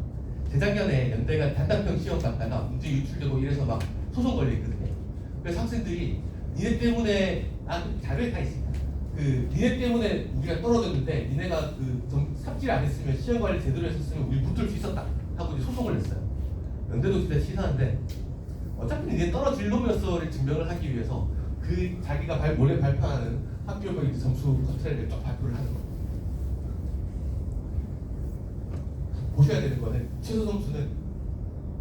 재작년에 연대가 단답형 시험 봤다가 문제 유출되고 이래서 막 소송 걸려있거든요. 그래서 학생들이 니네 때문에 자료에 다 있습니다. 니네 때문에 우리가 떨어졌는데 니네가 삽질 안 했으면 시험 관리 제대로 했었으면 우리 붙을 수 있었다 하고 이제 소송을 냈어요. 연대도 진짜 치사한데 어차피 니네 떨어질 놈이었어를 증명을 하기 위해서 자기가 원래 발표하는 학교별 점수 커트를 쫙 발표를 하는 거예요. 보셔야 되는 거는 최소 점수는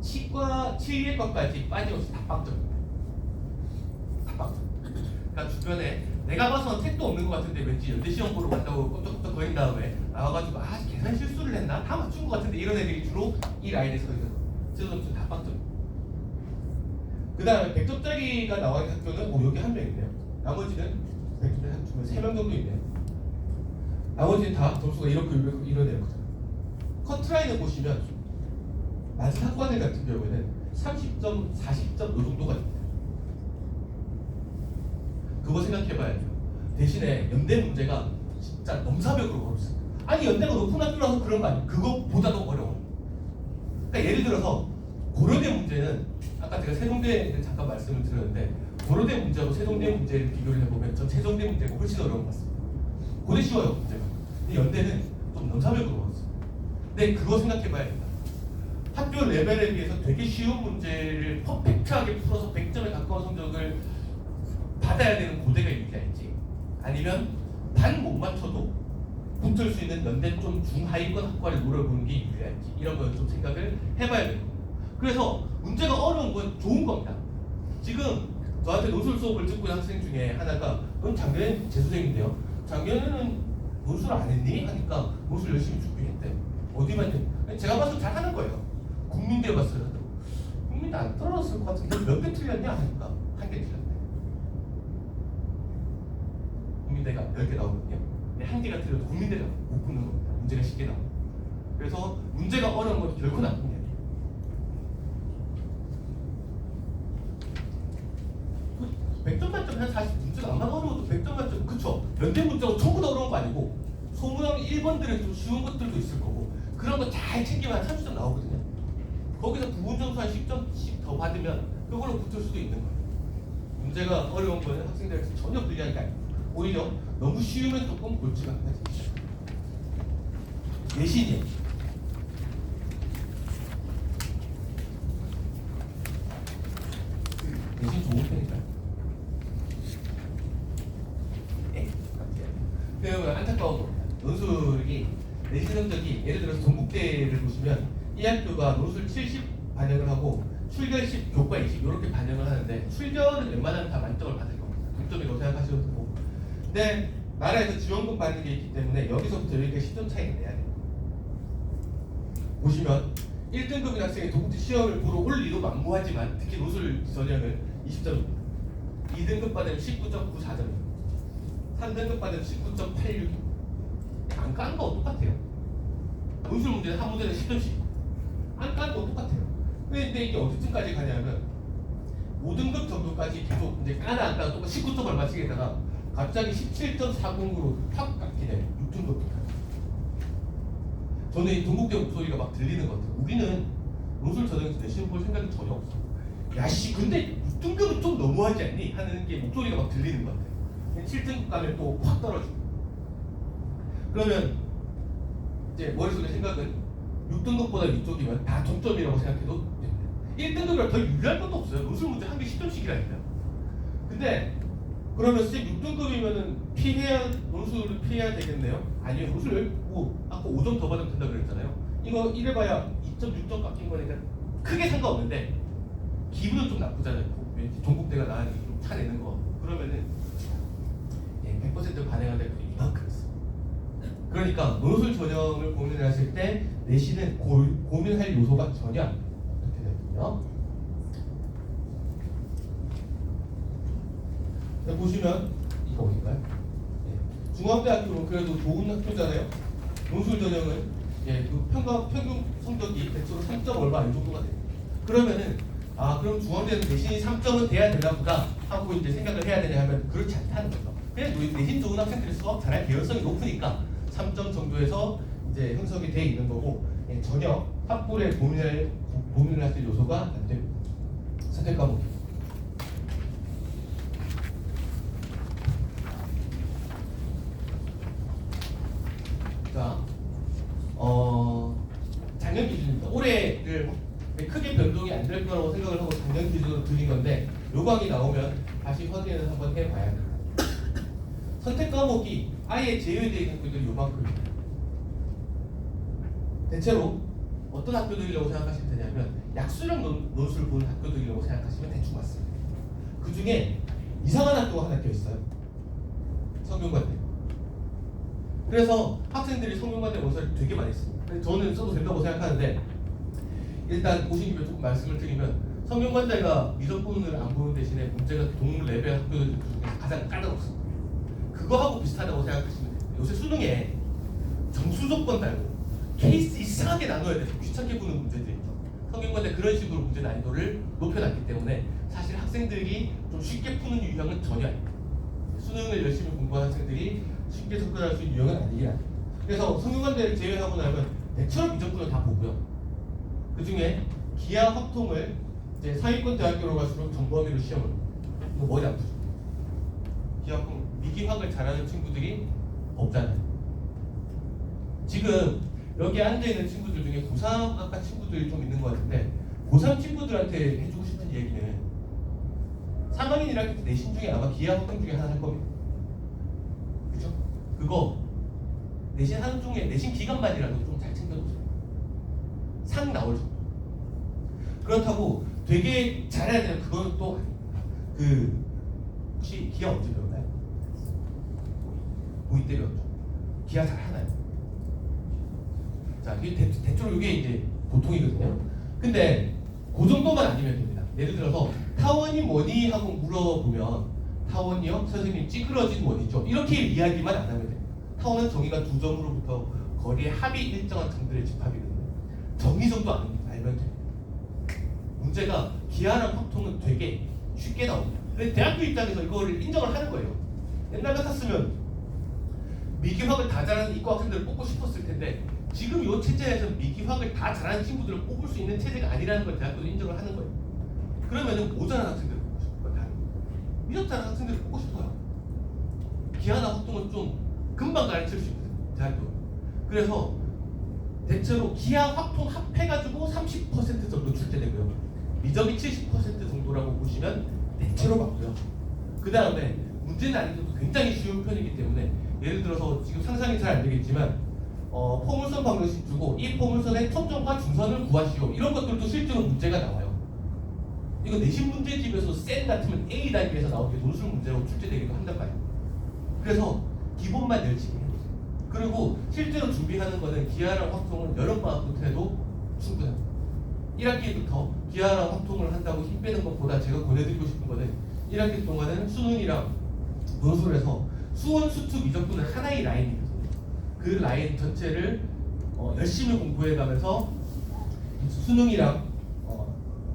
치과 7예과까지 빠짐없이 다 빵점입니다. 다 빵점. 그러니까 주변에 내가 봐서는 택도 없는 것 같은데 왠지 연대 시험 보러 간다고 꼼짝꼼짝 거린 다음에 나와가지고 계산 실수를 했나? 다 맞춘 것 같은데 이런 애들이 주로 이 라인에 서 있는 거예요. 최소 점수는 다 빵점. 그 다음에 100점짜리가 나와있는 학교는 여기 한 명 있네요. 나머지는 100점짜리 학교는 3명 정도 있네요. 나머지는 다 점수가 이렇게 이러네요. 커트라인을 보시면 많은 학과들 같은 경우에는 30점, 40점 이 정도가 있습니다. 그거 생각해봐야죠. 대신에 연대 문제가 진짜 넘사벽으로 어렵습니다. 아니 연대가 높은 학교라서 그런 거 아니에요. 그거보다도 어려워요. 그러니까 예를 들어서 고려대 문제는 아까 제가 세종대에 잠깐 말씀을 드렸는데 고려대 문제하고 세종대 문제를 비교를 해보면 전 세종대 문제가 훨씬 어려운 것 같습니다. 고대 쉬워요 문제가. 근데 연대는 좀 넘사벽으로 어렵습니다. 근데 그거 생각해봐야 됩니다. 학교 레벨에 비해서 되게 쉬운 문제를 퍼펙트하게 풀어서 100점에 가까운 성적을 받아야 되는 고대가 유리할지 아니면 반 못 맞춰도 붙을 수 있는 연대 좀 중하위권 학과를 노려보는 게 유리할지 이런 걸 좀 생각을 해봐야 돼요. 그래서 문제가 어려운 건 좋은 겁니다. 지금 저한테 논술 수업을 듣고 있는 학생 중에 하나가 넌 작년에 재수생인데요. 작년에는 논술 안 했니? 하니까 논술 열심히 준비했대. 어디 봤니? 제가 봐서 잘 하는 거예요. 국민대 봤어요. 국민대 안 떨어졌을 것 같은데 몇 개 틀렸냐? 하니까 한 개 틀렸네. 국민대가 10개 나오거든요. 근데 한 개가 틀려도 국민대가 못 붙는 겁니다. 문제가 쉽게 나와요. 그래서 문제가 어려운 건 결코 나쁜 게 아니에요. 100점 만점에 한 40, 문제가 안만 어려워도 100점 만점, 그쵸? 연대 문제가 전부 다 어려운 거 아니고 소문형 1번들은 좀 쉬운 것들도 있을 거고 그런 거 잘 챙기면 한 30점 나오거든요. 거기서 부분 점수 한 10점씩 더 받으면 그걸로 붙을 수도 있는 거예요. 문제가 어려운 거는 학생들한테 전혀 불리한 게 아니에요. 오히려 너무 쉬우면 조금 골치가 아파집니다. 내신이에요. 내신 좋은 편인가요? 네, 그러면 안타까운 겁니다. 논술이 내신 성적이 예를 들어서 동국대를 보시면 이 학교가 논술 70 반영을 하고 출결 10, 교과 20 이렇게 반영을 하는데 출결은 웬만하면 다 만점을 받을 겁니다. 동점이라고 생각하셔도 되고 근데 나라에서 지원금 받는 게 있기 때문에 여기서부터 여기까지 10점 차이가 내야 돼요. 보시면 1등급인 학생이 동국대 시험을 보러 올 리도 만무하지만 특히 논술 전형은 20점입니다. 2등급 받으면 19.94점입니다. 3등급 받으면 19.86입니다. 안 까는 거 똑같아요. 논술 문제는 한 문제는 10점씩 안 까는 거 똑같아요. 근데 이게 어디쯤까지 가냐면 5등급 정도까지 계속 이제 까나 안 까나 똑같이 19점 얼마씩에다가 갑자기 17.40으로 팍 깎이네. 6등급부터. 저는 이 동국대 목소리가 막 들리는 것 같아요. 우리는 논술 전형에서 내신 볼 생각이 전혀 없어. 야씨 근데 6등급은 좀 너무하지 않니? 하는 게 목소리가 막 들리는 것 같아요. 7등급 가면 또 확 떨어지고. 그러면 이제 머릿속에 생각은 6등급보다 위쪽이면 다 동점이라고 생각해도 됩니다. 1등급이라 더 유리할 것도 없어요. 논술 문제 한 개 10점씩이라니까요. 근데 그러면 선생님 6등급이면은 논술을 피해야 되겠네요? 아니요. 논술을 뭐 아까 5점 더 받으면 된다고 그랬잖아요. 이거 이래봐야 2.6점 깎인 거니까 크게 상관없는데 기분은 좀 나쁘잖아요. 왠지 종국대가 나한테 좀 차내는 거. 그러면은 100% 반영할 때 이만큼 있어. 그러니까 논술 전형을 고민하실 때 내신은 고민할 요소가 전혀 어떻게 되거든요. 보시면 이거 어딘가요? 중앙대학교는 그래도 좋은 학교잖아요. 논술 전형은 그 평균 성적이 대체로 3점 얼마 이 정도가 돼요. 그러면은 그럼 중앙대는 내신이 3점은 돼야 되나 보다 하고 이제 생각을 해야 되냐 하면 그렇지 않다는 거죠. 그냥 내신 좋은 학생들이 수학 잘할 개연성이 높으니까 3점 정도에서 이제 형성이 돼 있는 거고 전혀 학부에 고민을 할 요소가 안 됩니다. 선택 과목. 자, 작년 기준입니다. 올해를 크게 변동이 안 될 거라고 생각을 하고 작년 기준으로 드린 건데 요강이 나오면 다시 확인을 한번 해봐야 됩니다. 선택 과목이 아예 제외되어 있는 학교들이 요만큼입니다. 대체로 어떤 학교들이라고 생각하시면 되냐면 약수령 논술을 보는 학교들이라고 생각하시면 대충 맞습니다. 그 중에 이상한 학교가 하나 껴있어요. 성균관대. 그래서 학생들이 성균관대 원서를 되게 많이 씁니다. 저는 써도 된다고 생각하는데 일단 보신 김에 조금 말씀을 드리면 성균관대가 미적분을 안 보는 대신에 문제가 동물 레벨 학교들 중에서 가장 까다롭습니다. 그거하고 비슷하다고 생각하시면 됩니다. 요새 수능에 정수 조건 달고 케이스 이상하게 나눠야 돼서 귀찮게 보는 문제들이 있죠. 성균관대 그런 식으로 문제 난이도를 높여놨기 때문에 사실 학생들이 좀 쉽게 푸는 유형은 전혀 아닙니다. 수능을 열심히 공부하는 학생들이 쉽게 접근할 수 있는 유형은 아니긴 합니다. 그래서 성균관대를 제외하고 나면 대체로 미적분을 다 보고요. 그 중에 기하 확통을 이제 상위권 대학교로 갈수록 전범위로 시험을 이거 머리 아프죠. 기하 확통 미기화학을 잘하는 친구들이 없잖아요. 지금 여기 앉아있는 친구들 중에 고3학과 친구들이 좀 있는 것 같은데 고3 친구들한테 해주고 싶은 얘기는 3학년 1학기 때 내신 중에 아마 기하 확통 중에 하나 할 겁니다. 그죠? 그거 내신 하는 중에 내신 기간만이라도 좀 잘 챙겨놓으세요. 상 나올 정도. 그렇다고 되게 잘해야 되는 그거는 또 혹시 기하 언제 배웠나요? 고2 때 배웠죠. 기하 잘 하나요? 자, 이게 대체로 이게 이제 보통이거든요. 근데 그 정도만 아니면 됩니다. 예를 들어서 타원이 뭐니 하고 물어보면 타원이요? 선생님 찌그러진 원이죠. 이렇게 이야기만 안 하면 돼요. 타원은 정의가 두 점으로부터 거리의 합이 일정한 점들의 집합이거든요. 정의 정도 알면 돼요. 문제가 기하랑 확통은 되게 쉽게 나옵니다. 근데 대학교 입장에서 이거를 인정을 하는 거예요. 옛날 같았으면 미기화학을 다 잘하는 이과 학생들을 뽑고 싶었을 텐데 지금 이 체제에서 미기화학을 다 잘하는 친구들을 뽑을 수 있는 체제가 아니라는 걸 대학교도 인정을 하는 거예요. 그러면은 모자란 학생들을 뽑고 싶어요. 다른 미적 잘하는 학생들을 뽑고 싶어요. 기하나 확통은 좀 금방 가르칠 수 있거든요. 대학교. 그래서 대체로 기하 확통 합해가지고 30% 정도 출제되고요. 미적이 70% 정도라고 보시면 대체로 맞고요. 그 다음에 문제 난이도도 굉장히 쉬운 편이기 때문에 예를 들어서 지금 상상이 잘 안 되겠지만 포물선 방정식 주고 이 포물선의 첨점과 중선을 구하시오 이런 것들도 실제로 문제가 나와요. 이거 내신 문제집에서 쌤 같으면 A 단계에서 나오게 논술 문제로 출제되기도 한단 말이에요. 그래서 기본만 열심히 해보세요. 그리고 실제로 준비하는 거는 기하랑 확통은 여름방학부터 해도 충분합니다. 1학기부터 기하랑 확통을 한다고 힘 빼는 것보다 제가 보내드리고 싶은 거는 1학기 동안은 수능이랑 논술에서 수원, 수투, 미적분은 하나의 라인이거든요. 그 라인 전체를 열심히 공부해가면서 수능이랑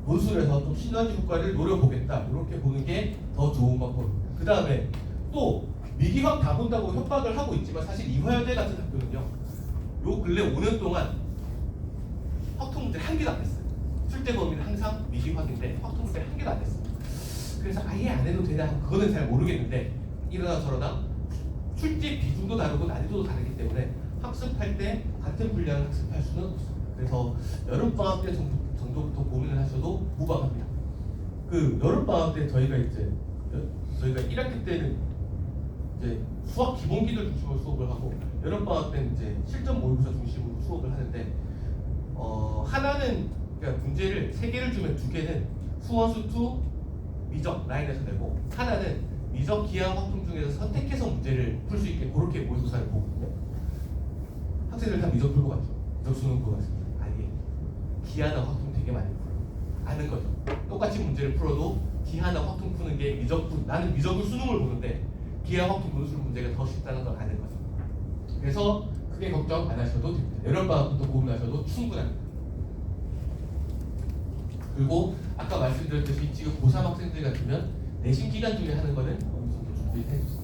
논술에서 좀 시너지 효과를 노려보겠다 이렇게 보는 게 더 좋은 방법입니다. 그 다음에 또 미기화학 다 본다고 협박을 하고 있지만 사실 이화여대 같은 학교는요 요 근래 5년 동안 확통 문제 한 개도 안 냈어요. 출제 범위는 항상 미기화학인데 확통 문제 한 개도 안 냈어요. 그래서 아예 안 해도 되냐 그거는 잘 모르겠는데 이러나 저러나 출제 비중도 다르고 난이도도 다르기 때문에 학습할 때 같은 분량을 학습할 수는 없어요. 그래서 여름방학 때 정도부터 고민을 하셔도 무방합니다. 그 여름방학 때 저희가 1학기 때는 이제 수학 기본기들 중심으로 수업을 하고 여름방학 때는 이제 실전 모의고사 중심으로 수업을 하는데 하나는 그러니까 문제를 3개를 주면 2개는 수원, 수투, 미적 라인에서 내고 하나는 미적, 기하, 확통 중에서 선택해서 문제를 풀 수 있게 그렇게 모의고사를 보거든요. 학생들 다 미적 풀고 갔죠. 미적 수능 풀고 갔습니다. 아니 기하나 확통 되게 많이 풀어요. 아는 거죠. 똑같이 문제를 풀어도 기하나 확통 푸는 게 나는 미적을 수능을 보는데 기하, 확통 분수는 문제가 더 쉽다는 걸 아는 거죠. 그래서 크게 걱정 안 하셔도 됩니다. 여름방학부터 고민하셔도 충분합니다. 그리고 아까 말씀드렸듯이 지금 고3 학생들 같으면 내신 기간 중에 하는 거는 어느 정도 준비해 주세요.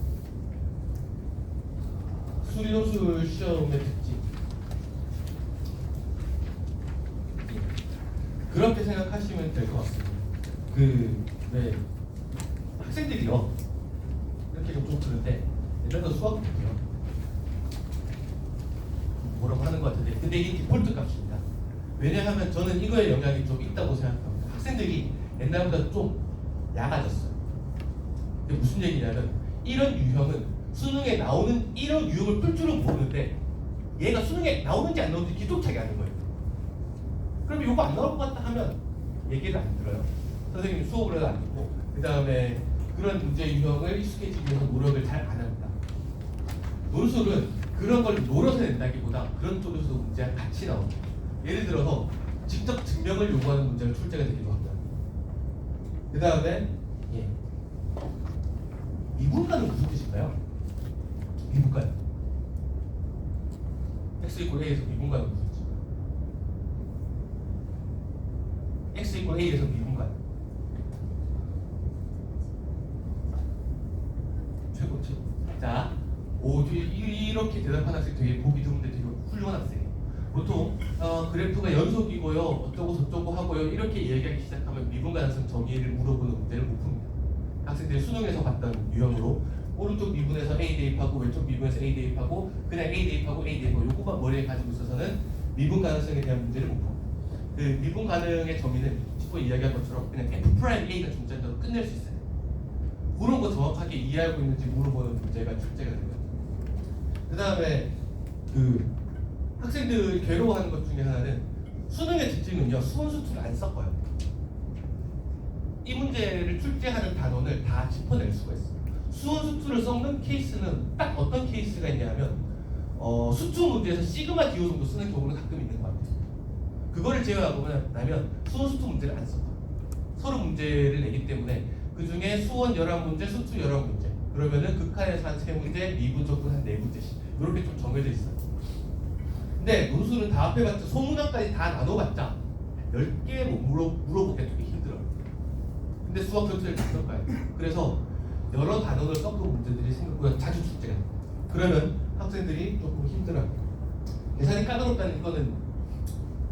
수리노술 시험의 특징. 그렇게 생각하시면 될 것 같습니다. 왜 학생들이요 이렇게 좀 그런데 옛날에 수학 볼게요. 뭐라고 하는 것 같은데 근데 이게 디폴트 값입니다. 왜냐하면 저는 이거에 영향이 좀 있다고 생각합니다. 학생들이 옛날보다 좀 약아졌어요. 근데 무슨 얘기냐면 이런 유형은 수능에 나오는 이런 유형을 풀 줄은 모르는데 얘가 수능에 나오는지 안 나오는지 기독차게 하는 거예요. 그럼 이거 안 나올 것 같다 하면 얘기를 안 들어요. 선생님 수업을 해도 안 듣고 그 다음에 그런 문제 유형을 익숙해지기 위해서 노력을 잘 안 합니다. 논술은 그런 걸 노려서 낸다기보다 그런 쪽에서도 문제가 같이 나옵니다. 예를 들어서 직접 증명을 요구하는 문제가 출제가 되기도 합니다. 그 다음에 미분가는 무슨 뜻일까요? 미분가 x 이퀄 a에서 미분가는 무슨 뜻일까요? x 이퀄 a에서 미분가 최고. 자, 이렇게 대답한 학생 되게 보기 드문데 되게 훌륭한 학생이에요. 보통 그래프가 연속이고요 어쩌고 저쩌고 하고요 이렇게 얘기하기 시작하면 미분 가능성 정의를 물어보는 문제를 못 풉니다. 학생들이 수능에서 봤던 유형으로 오른쪽 미분에서 A 대입하고 왼쪽 미분에서 A 대입하고 그냥 A 대입하고 A 대입하고 요것만 머리에 가지고 있어서는 미분 가능성에 대한 문제를 못 풉니다. 그 미분 가능의 정의는 지금 이야기한 것처럼 그냥 F'A가 중점적으로 끝낼 수 있어요. 그런 거 정확하게 이해하고 있는지 물어보는 문제가 출제가 됩니다. 그 다음에 학생들 괴로워하는 것 중에 하나는 수능의 특징은요 수원 수투를 안 섞어요. 이 문제를 출제하는 단원을 다 짚어낼 수가 있어요. 수원 수투를 섞는 케이스는 딱 어떤 케이스가 있냐면 수투 문제에서 시그마 디오 정도 쓰는 경우는 가끔 있는 것 같아요. 그거를 제외하고 나면 수원 수투 문제를 안 섞어요. 서로 문제를 내기 때문에 그 중에 수원 11문제, 수투 11문제 그러면은 극한에서 한 3문제, 미분적분 한 4문제씩 이렇게 좀 정해져 있어요. 근데 논술은 다 합해봤자 소문학까지 다 나눠봤자 10개 물어보기가 되게 힘들어요. 근데 수학 전체를 다 섞어야 돼요. 그래서 여러 단원을 섞은 문제들이 생각보다 자주 출제가 돼요. 그러면 학생들이 조금 힘들어요. 계산이 까다롭다는 이거는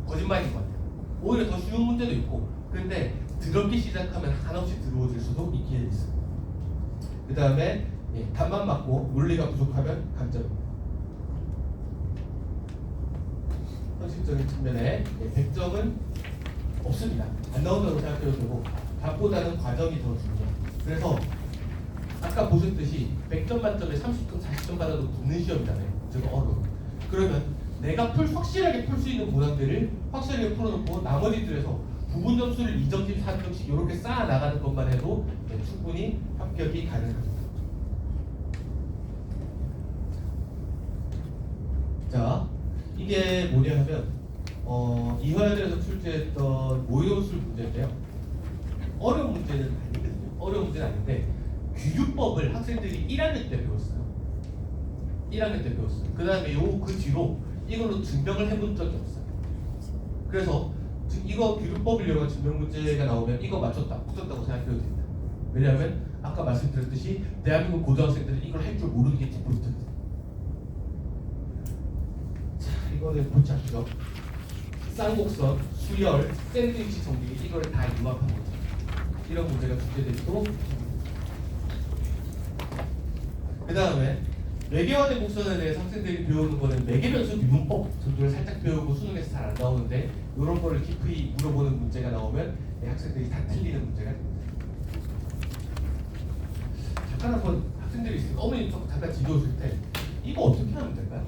거짓말인 것 같아요. 오히려 더 쉬운 문제도 있고 그런데 들어오기 시작하면 한없이 들어오질 수도 있게 돼 있어요. 그 다음에 답만 맞고 논리가 부족하면 감점입니다. 형식적인 측면에 100점은 없습니다. 안 나온다고 생각해도 되고 답보다는 과정이 더 중요해요. 그래서 아까 보셨듯이 100점 만점에 30점, 40점 받아도 붙는 시험이잖아요. 즉 어려워. 그러면 내가 확실하게 풀 수 있는 문항들을 확실하게 풀어놓고 나머지들에서 부분 점수를 2점씩, 4점씩 이렇게 쌓아 나가는 것만 해도 충분히 합격이 가능합니다. 자, 이게 뭐냐 하면 이화여대에서 출제했던 모의논술 문제인데요. 어려운 문제는 아니거든요. 어려운 문제는 아닌데 규율법을 학생들이 1학년 때 배웠어요. 1학년 때 배웠어요. 그 다음에 그 뒤로 이걸로 증명을 해본 적이 없어요. 그래서 이거 규율법을 이용한 증명 문제가 나오면 이거 맞췄다, 붙었다고 생각해도 됩니다. 왜냐하면 아까 말씀드렸듯이 대한민국 고등학생들은 이걸 할 줄 모르는 게 디폴트입니다. 자, 이거는 골치 아프죠. 쌍곡선, 수열, 샌드위치 정리 이거를 다 융합한 거죠. 이런 문제가 출제되기도 그 다음에 매개화된 곡선에 대해서 학생들이 배우는 거는 매개변수 미분법 정도를 살짝 배우고 수능에서 잘 안 나오는데 이런 거를 깊이 물어보는 문제가 나오면 학생들이 다 틀리는 문제가 됩니다. 잠깐 한번 학생들이 있으니까 어머니 좀 잠깐 지도해줄 때 이거 어떻게 하면 될까요?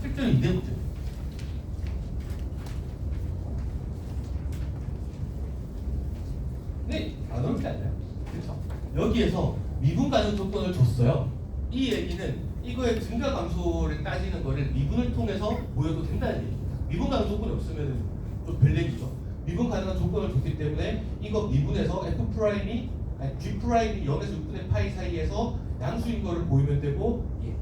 실제로 이대 문제. 네, 안 어렵지 않나요? 그렇죠? 여기에서 미분 가능 조건을 줬어요. 이 얘기는 이거의 증가 감소를 따지는 거를 미분을 통해서 보여도 된다는 얘기입니다. 미분 가능 조건이 없으면 좀 별 얘기죠. 미분 가능한 조건을 줬기 때문에 이거 미분에서 f 프라임이 g 프라임이 0에서 6분의 파이 사이에서 양수인 거를 보이면 되고, 예.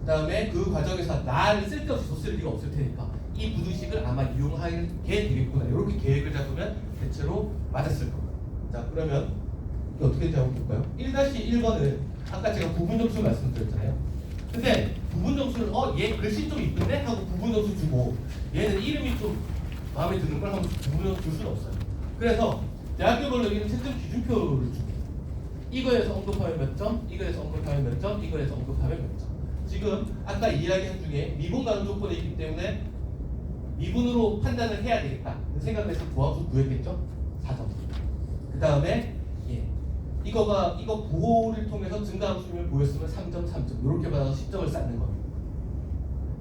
그다음에 그 과정에서 나를 쓸데없이 줬을 리가 없을 테니까 이 부등식을 아마 이용하게 되겠구나. 이렇게 계획을 잡으면 대체로 맞았을 겁니다. 자, 그러면 이게 어떻게 되는지 한번 볼까요? 1-1번은 아까 제가 부분 점수 말씀드렸잖아요. 근데 부분 점수는 얘 글씨 좀 이쁜데? 하고 부분 점수 주고 얘는 이름이 좀 마음에 드는 걸 하면 부분 점수 줄 수는 없어요. 그래서 대학교별로 여기는 채점 기준표를 줍니다. 이거에서 언급하면 몇 점, 이거에서 언급하면 몇 점, 이거에서 언급하면 몇 점. 지금 아까 이야기한 중에 미분 가능 조건이 있기 때문에 미분으로 판단을 해야 되겠다 생각을 해서 도함수 구했겠죠? 4점. 그 다음에 이거 보호를 통해서 증가함수를 보였으면 3점, 3점 이렇게 받아서 10점을 쌓는 겁니다.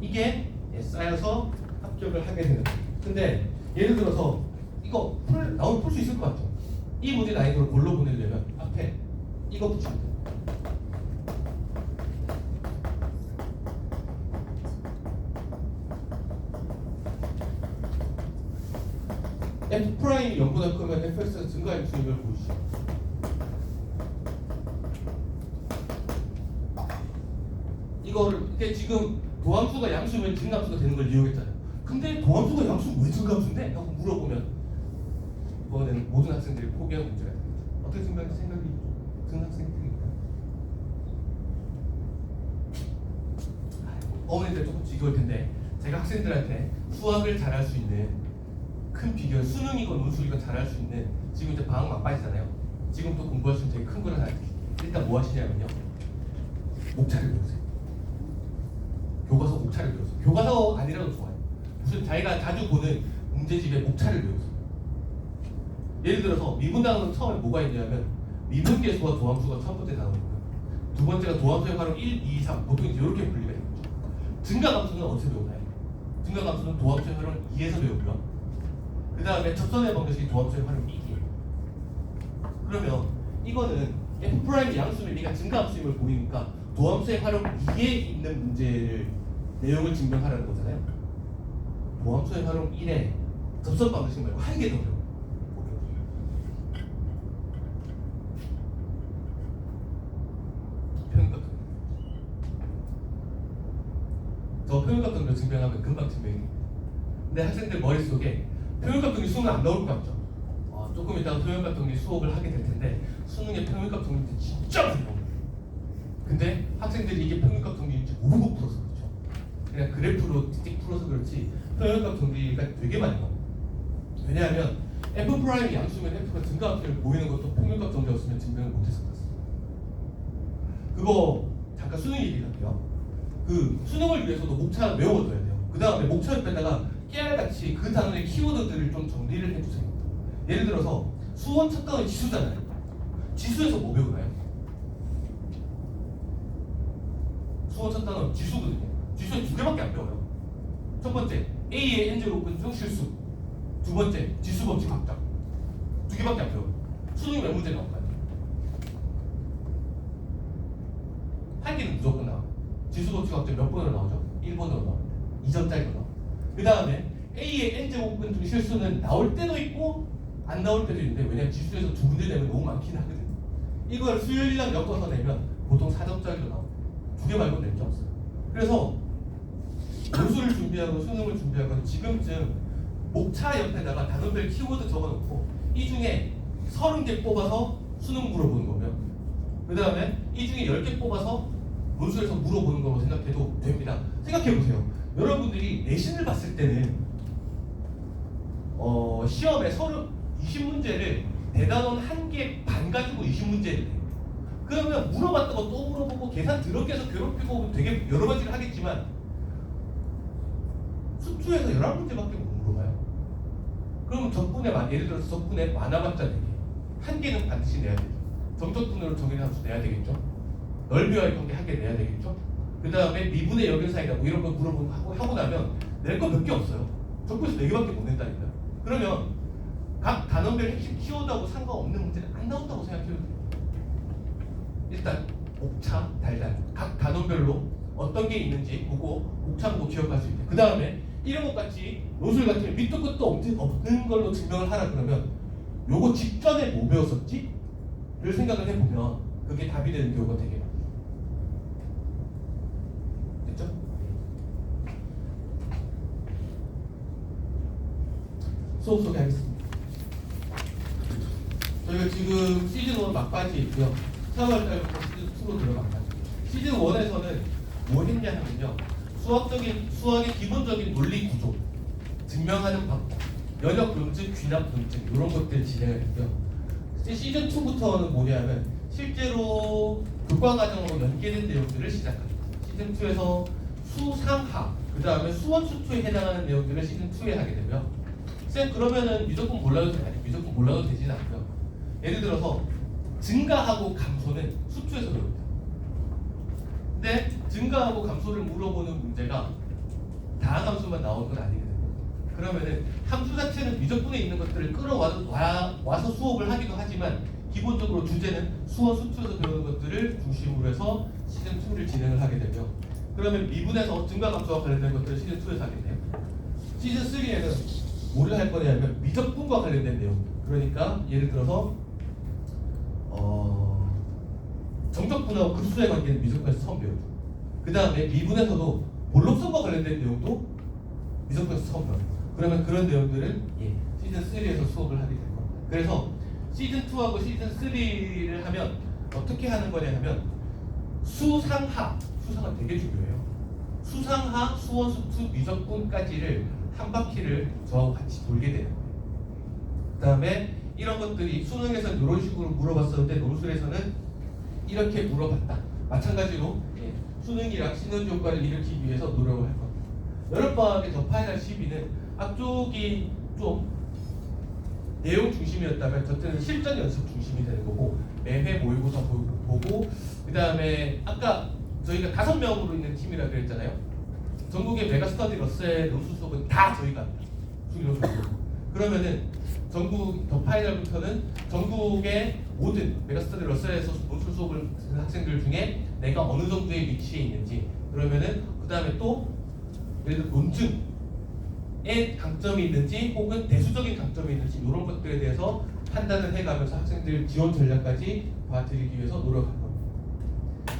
이게 쌓여서 합격을 하게 되는 거예요. 근데 예를 들어서 이거 나오면 풀 수 있을 것 같죠? 이 문제 난이도를 뭘로 보내려면 앞에 이거 붙이면 돼요. f 프라임이 0보다 크면 fx는 증가함수임을 보이시죠. 이거를 이게 지금 도함수가 양수면 증가함수가 되는 걸 이용했잖아요. 근데 도함수가 양수면 왜 증가함수인데? 하고 물어보면 이번에는 모든 학생들이 포기하는 문제가 됩니다. 어떻게 생각이 든 학생들입니까? 어머니들 조금 지겨울 텐데 제가 학생들한테 수학을 잘할 수 있는 큰 비결, 수능이건 논술이건 잘할 수 있는 지금 이제 방학 막바지잖아요. 지금부터 공부할 수 있는 되게 큰 거를 하나 드릴게요. 일단 뭐 하시냐면요, 목차를 배우세요. 교과서 목차를 배우세요. 교과서 아니라도 좋아요. 무슨 자기가 자주 보는 문제집의 목차를 배우세요. 예를 들어서 미분 단어는 처음에 뭐가 있냐면 미분계수와 도함수가 첫 번째 단어고요. 두 번째가 도함수의 활용 1, 2, 3 보통 이렇게 분리가 되는 거죠. 증가감수는 어디서 배우나요? 증가감수는 도함수의 활용 2에서 배우고요. 그 다음에 접선의 방정식이 도함수의 활용 1이에요. 그러면 이거는 f' 양수는 얘가 증가함수임을 보이니까 도함수의 활용 2에 있는 문제를 내용을 증명하라는 거잖아요. 도함수의 활용 1에 접선 방정식 말고 한 개 더 배워요. 표현값. 저 표현값 정도 증명하면 금방 증명해요. 근데 학생들 머릿속에 표현값 정리 수능 안 나올 것 같죠? 조금 이따가 표현값 정리 수업을 하게 될 텐데 수능에 표현값 정리 진짜 많이 나옵니다. 근데 학생들이 이게 표현값 정리인지 모르고 풀어서 그렇죠. 그냥 그래프로 띡띡 풀어서 그렇지 표현값 정리가 되게 많이 나옵니다. 왜냐하면 f' 양수면 f가 증가함수를 보이는 것도 표현값 정리 없으면 증명을 못해서 그렇습니다. 그거 잠깐 수능 얘기할게요. 그 수능을 위해서도 목차 외워둬야 돼요. 그 다음에 목차 옆에다가 깨알같이 그 단어의 키워드들을 좀 정리를 해주세요. 예를 들어서 수원 첫 단어는 지수잖아요. 지수에서 뭐 배우나요? 수원 첫 단어는 지수거든요. 지수에 두 개밖에 안 배워요. 첫 번째 A의 n제곱근 중 실수. 두 번째 지수 법칙 확장. 두 개밖에 안 배워요. 수능이 몇 문제 나올까요? 한 개는 무조건 나와요. 지수 법칙 확장 몇 번으로 나오죠? 1번으로 나옵니다. 2점짜리로 나와요. 그 다음에 A의 n제곱근 중 실수는 나올 때도 있고 안 나올 때도 있는데 왜냐면 지수에서 두 군데 내면 너무 많긴 하거든요. 이걸 수요일이랑 엮어서 내면 보통 4점짜리로 나옵니다. 두 개 말고 낸 게 없어요. 그래서 논술을 준비하고 수능을 준비하고 지금쯤 목차 옆에다가 단어별 키워드 적어놓고 이 중에 30개 뽑아서 수능 물어보는 거면 그 다음에 이 중에 10개 뽑아서 논술에서 물어보는 거로 생각해도 됩니다. 생각해보세요. 여러분들이 내신을 봤을 때는 시험에 20문제를 대단원 1개 반 가지고 20문제를 내. 그러면 물어봤다고 또 물어보고 계산 더럽게 해서 괴롭히고 되게 여러 가지를 하겠지만 수투에서 11문제밖에 못 물어봐요. 그러면 적분의 예를 들어서 적분의 많아봤자 4개. 1개는 반드시 내야 되죠. 점적분으로 정의된 함수 내야 되겠죠. 넓이와의 관계 1개 내야 되겠죠. 그 다음에 미분의 역연사이다 뭐 이런 거 물어보고 하고 나면 낼 거 몇 개 없어요. 적분에서 4개밖에 못 낸다니까요. 그러면 각 단원별 핵심 키워드하고 상관없는 문제는 안 나온다고 생각해도 돼요. 일단 옥차, 달달 각 단원별로 어떤 게 있는지 그거 옥차보고 기억할 수 있게. 그 다음에 이런 것 같이 노술 같은 밑도 끝도 없는 걸로 증명을 하라 그러면 요거 직전에 뭐 배웠었지? 를 생각을 해보면 그게 답이 되는 경우가 되게 많아요. 됐죠? 수업 소개하겠습니다. 저희가 지금 시즌1 막바지에 있고요. 4월 달부터 시즌2로 들어갑니다. 시즌1에서는 뭐 했냐 하면요. 수학의 기본적인 논리 구조, 증명하는 방법, 연역 논증, 귀납 논증 이런 것들 진행을 했고요. 시즌2부터는 뭐냐면 실제로 교과과정으로 연계된 내용들을 시작합니다. 시즌2에서 수상하, 그 다음에 수원 수투에 해당하는 내용들을 시즌2에 하게 되고요. 쌤 그러면은 무조건 몰라도 되나요? 무조건 몰라도 되지는 않고요. 예를 들어서 증가하고 감소는 수투에서 배웁니다. 근데 증가하고 감소를 물어보는 문제가 다항 함수만 나오는 건 아니거든요. 그러면은 함수 자체는 미적분에 있는 것들을 끌어와서 수업을 하기도 하지만 기본적으로 주제는 수원 수투에서 배우는 것들을 중심으로 해서 시즌2를 진행을 하게 되고요. 그러면 미분에서 증가 감소와 관련된 것들을 시즌2에서 하게 돼요. 시즌3에는 뭐를 할 거냐면 미적분과 관련된 내용. 그러니까 예를 들어서 정적분하고 급수에 관계된 미적분에서 처음 배우죠. 그 다음에 미분에서도 볼록성과 관련된 내용도 미적분에서 처음 배워요. 그러면 그런 내용들은 시즌3에서 수업을 하게 될 겁니다. 그래서 시즌2하고 시즌3를 하면 어떻게 하는 거냐 하면 수상하 되게 중요해요. 수상하, 수원, 수투, 미적분까지를 한 바퀴를 저하고 같이 돌게 되는 거예요. 그 다음에 이런 것들이 수능에서는 이런 식으로 물어봤었는데 논술에서는 이렇게 물어봤다. 마찬가지로 수능이랑 시너지 효과를 일으키기 위해서 노력을 할 겁니다. 여름방학의 더 파이널 12는 앞쪽이 좀 내용 중심이었다면 저때는 실전 연습 중심이 되는 거고 매회 모의고사 보고 그 다음에 아까 저희가 5명으로 있는 팀이라 그랬잖아요. 전국의 메가스터디 러셀 논술 수업은 다 저희가 합니다. 수리 그러면은 전국 더 파이널부터는 전국의 모든 메가스터디 러셀에서 논술 수업을 듣는 학생들 중에 내가 어느 정도의 위치에 있는지 그러면은 그 다음에 또 예를 들어 논증에 강점이 있는지 혹은 대수적인 강점이 있는지 이런 것들에 대해서 판단을 해가면서 학생들 지원 전략까지 봐드리기 위해서 노력할 겁니다.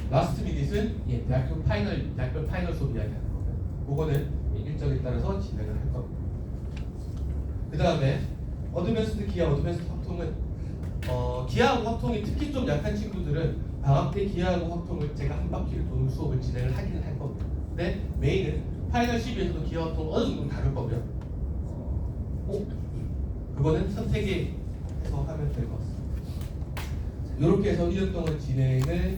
라스트 미닛은 대학교 파이널 수업 이야기하는 거고요. 그거는 일정에 따라서 진행을 할 겁니다. 그 다음에 어드밴스드 기하, 어드밴스드 확통은 기하하고 확통이 특히 좀 약한 친구들은 방학 때 기하하고 확통을 제가 한 바퀴를 도는 수업을 진행을 하기는 할 겁니다. 근데 메인은 파이널 12에서도 기하 확통 어느 정도 다룰 거고요. 그거는 선택해서 하면 될 것 같습니다. 이렇게 해서 1년 동안 진행을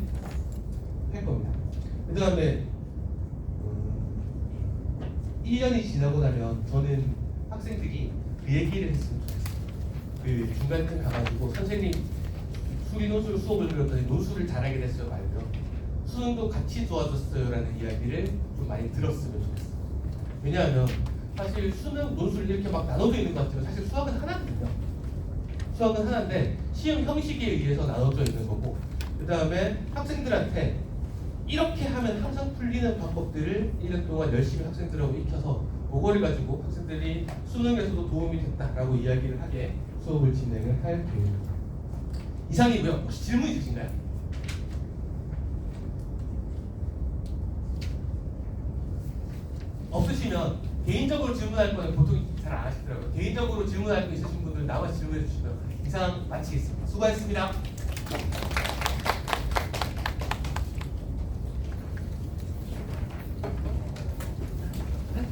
할 겁니다. 그 다음에 1년이 지나고 나면 저는 학생들이 그 얘기를 했으면 좋겠어요. 그 중간쯤 가가지고 선생님 수리 논술 수업을 들었더니 논술을 잘하게 됐어요 말고요. 수능도 같이 좋아졌어요 라는 이야기를 좀 많이 들었으면 좋겠어요. 왜냐하면 사실 수능 논술 이렇게 막 나눠져 있는 것 같아요. 사실 수학은 하나거든요. 수학은 하나인데 시험 형식에 의해서 나눠져 있는 거고 그 다음에 학생들한테 이렇게 하면 항상 풀리는 방법들을 1년 동안 열심히 학생들하고 익혀서 그거를 가지고 학생들이 수능에서도 도움이 됐다라고 이야기를 하게 수업을 진행을 할 계획입니다. 이상이고요. 혹시 질문 있으신가요? 없으시면 개인적으로 질문할 거는 보통 잘 안 하시더라고요. 개인적으로 질문할 거 있으신 분들 나와서 질문해 주시고요. 이상 마치겠습니다. 수고하셨습니다. 네?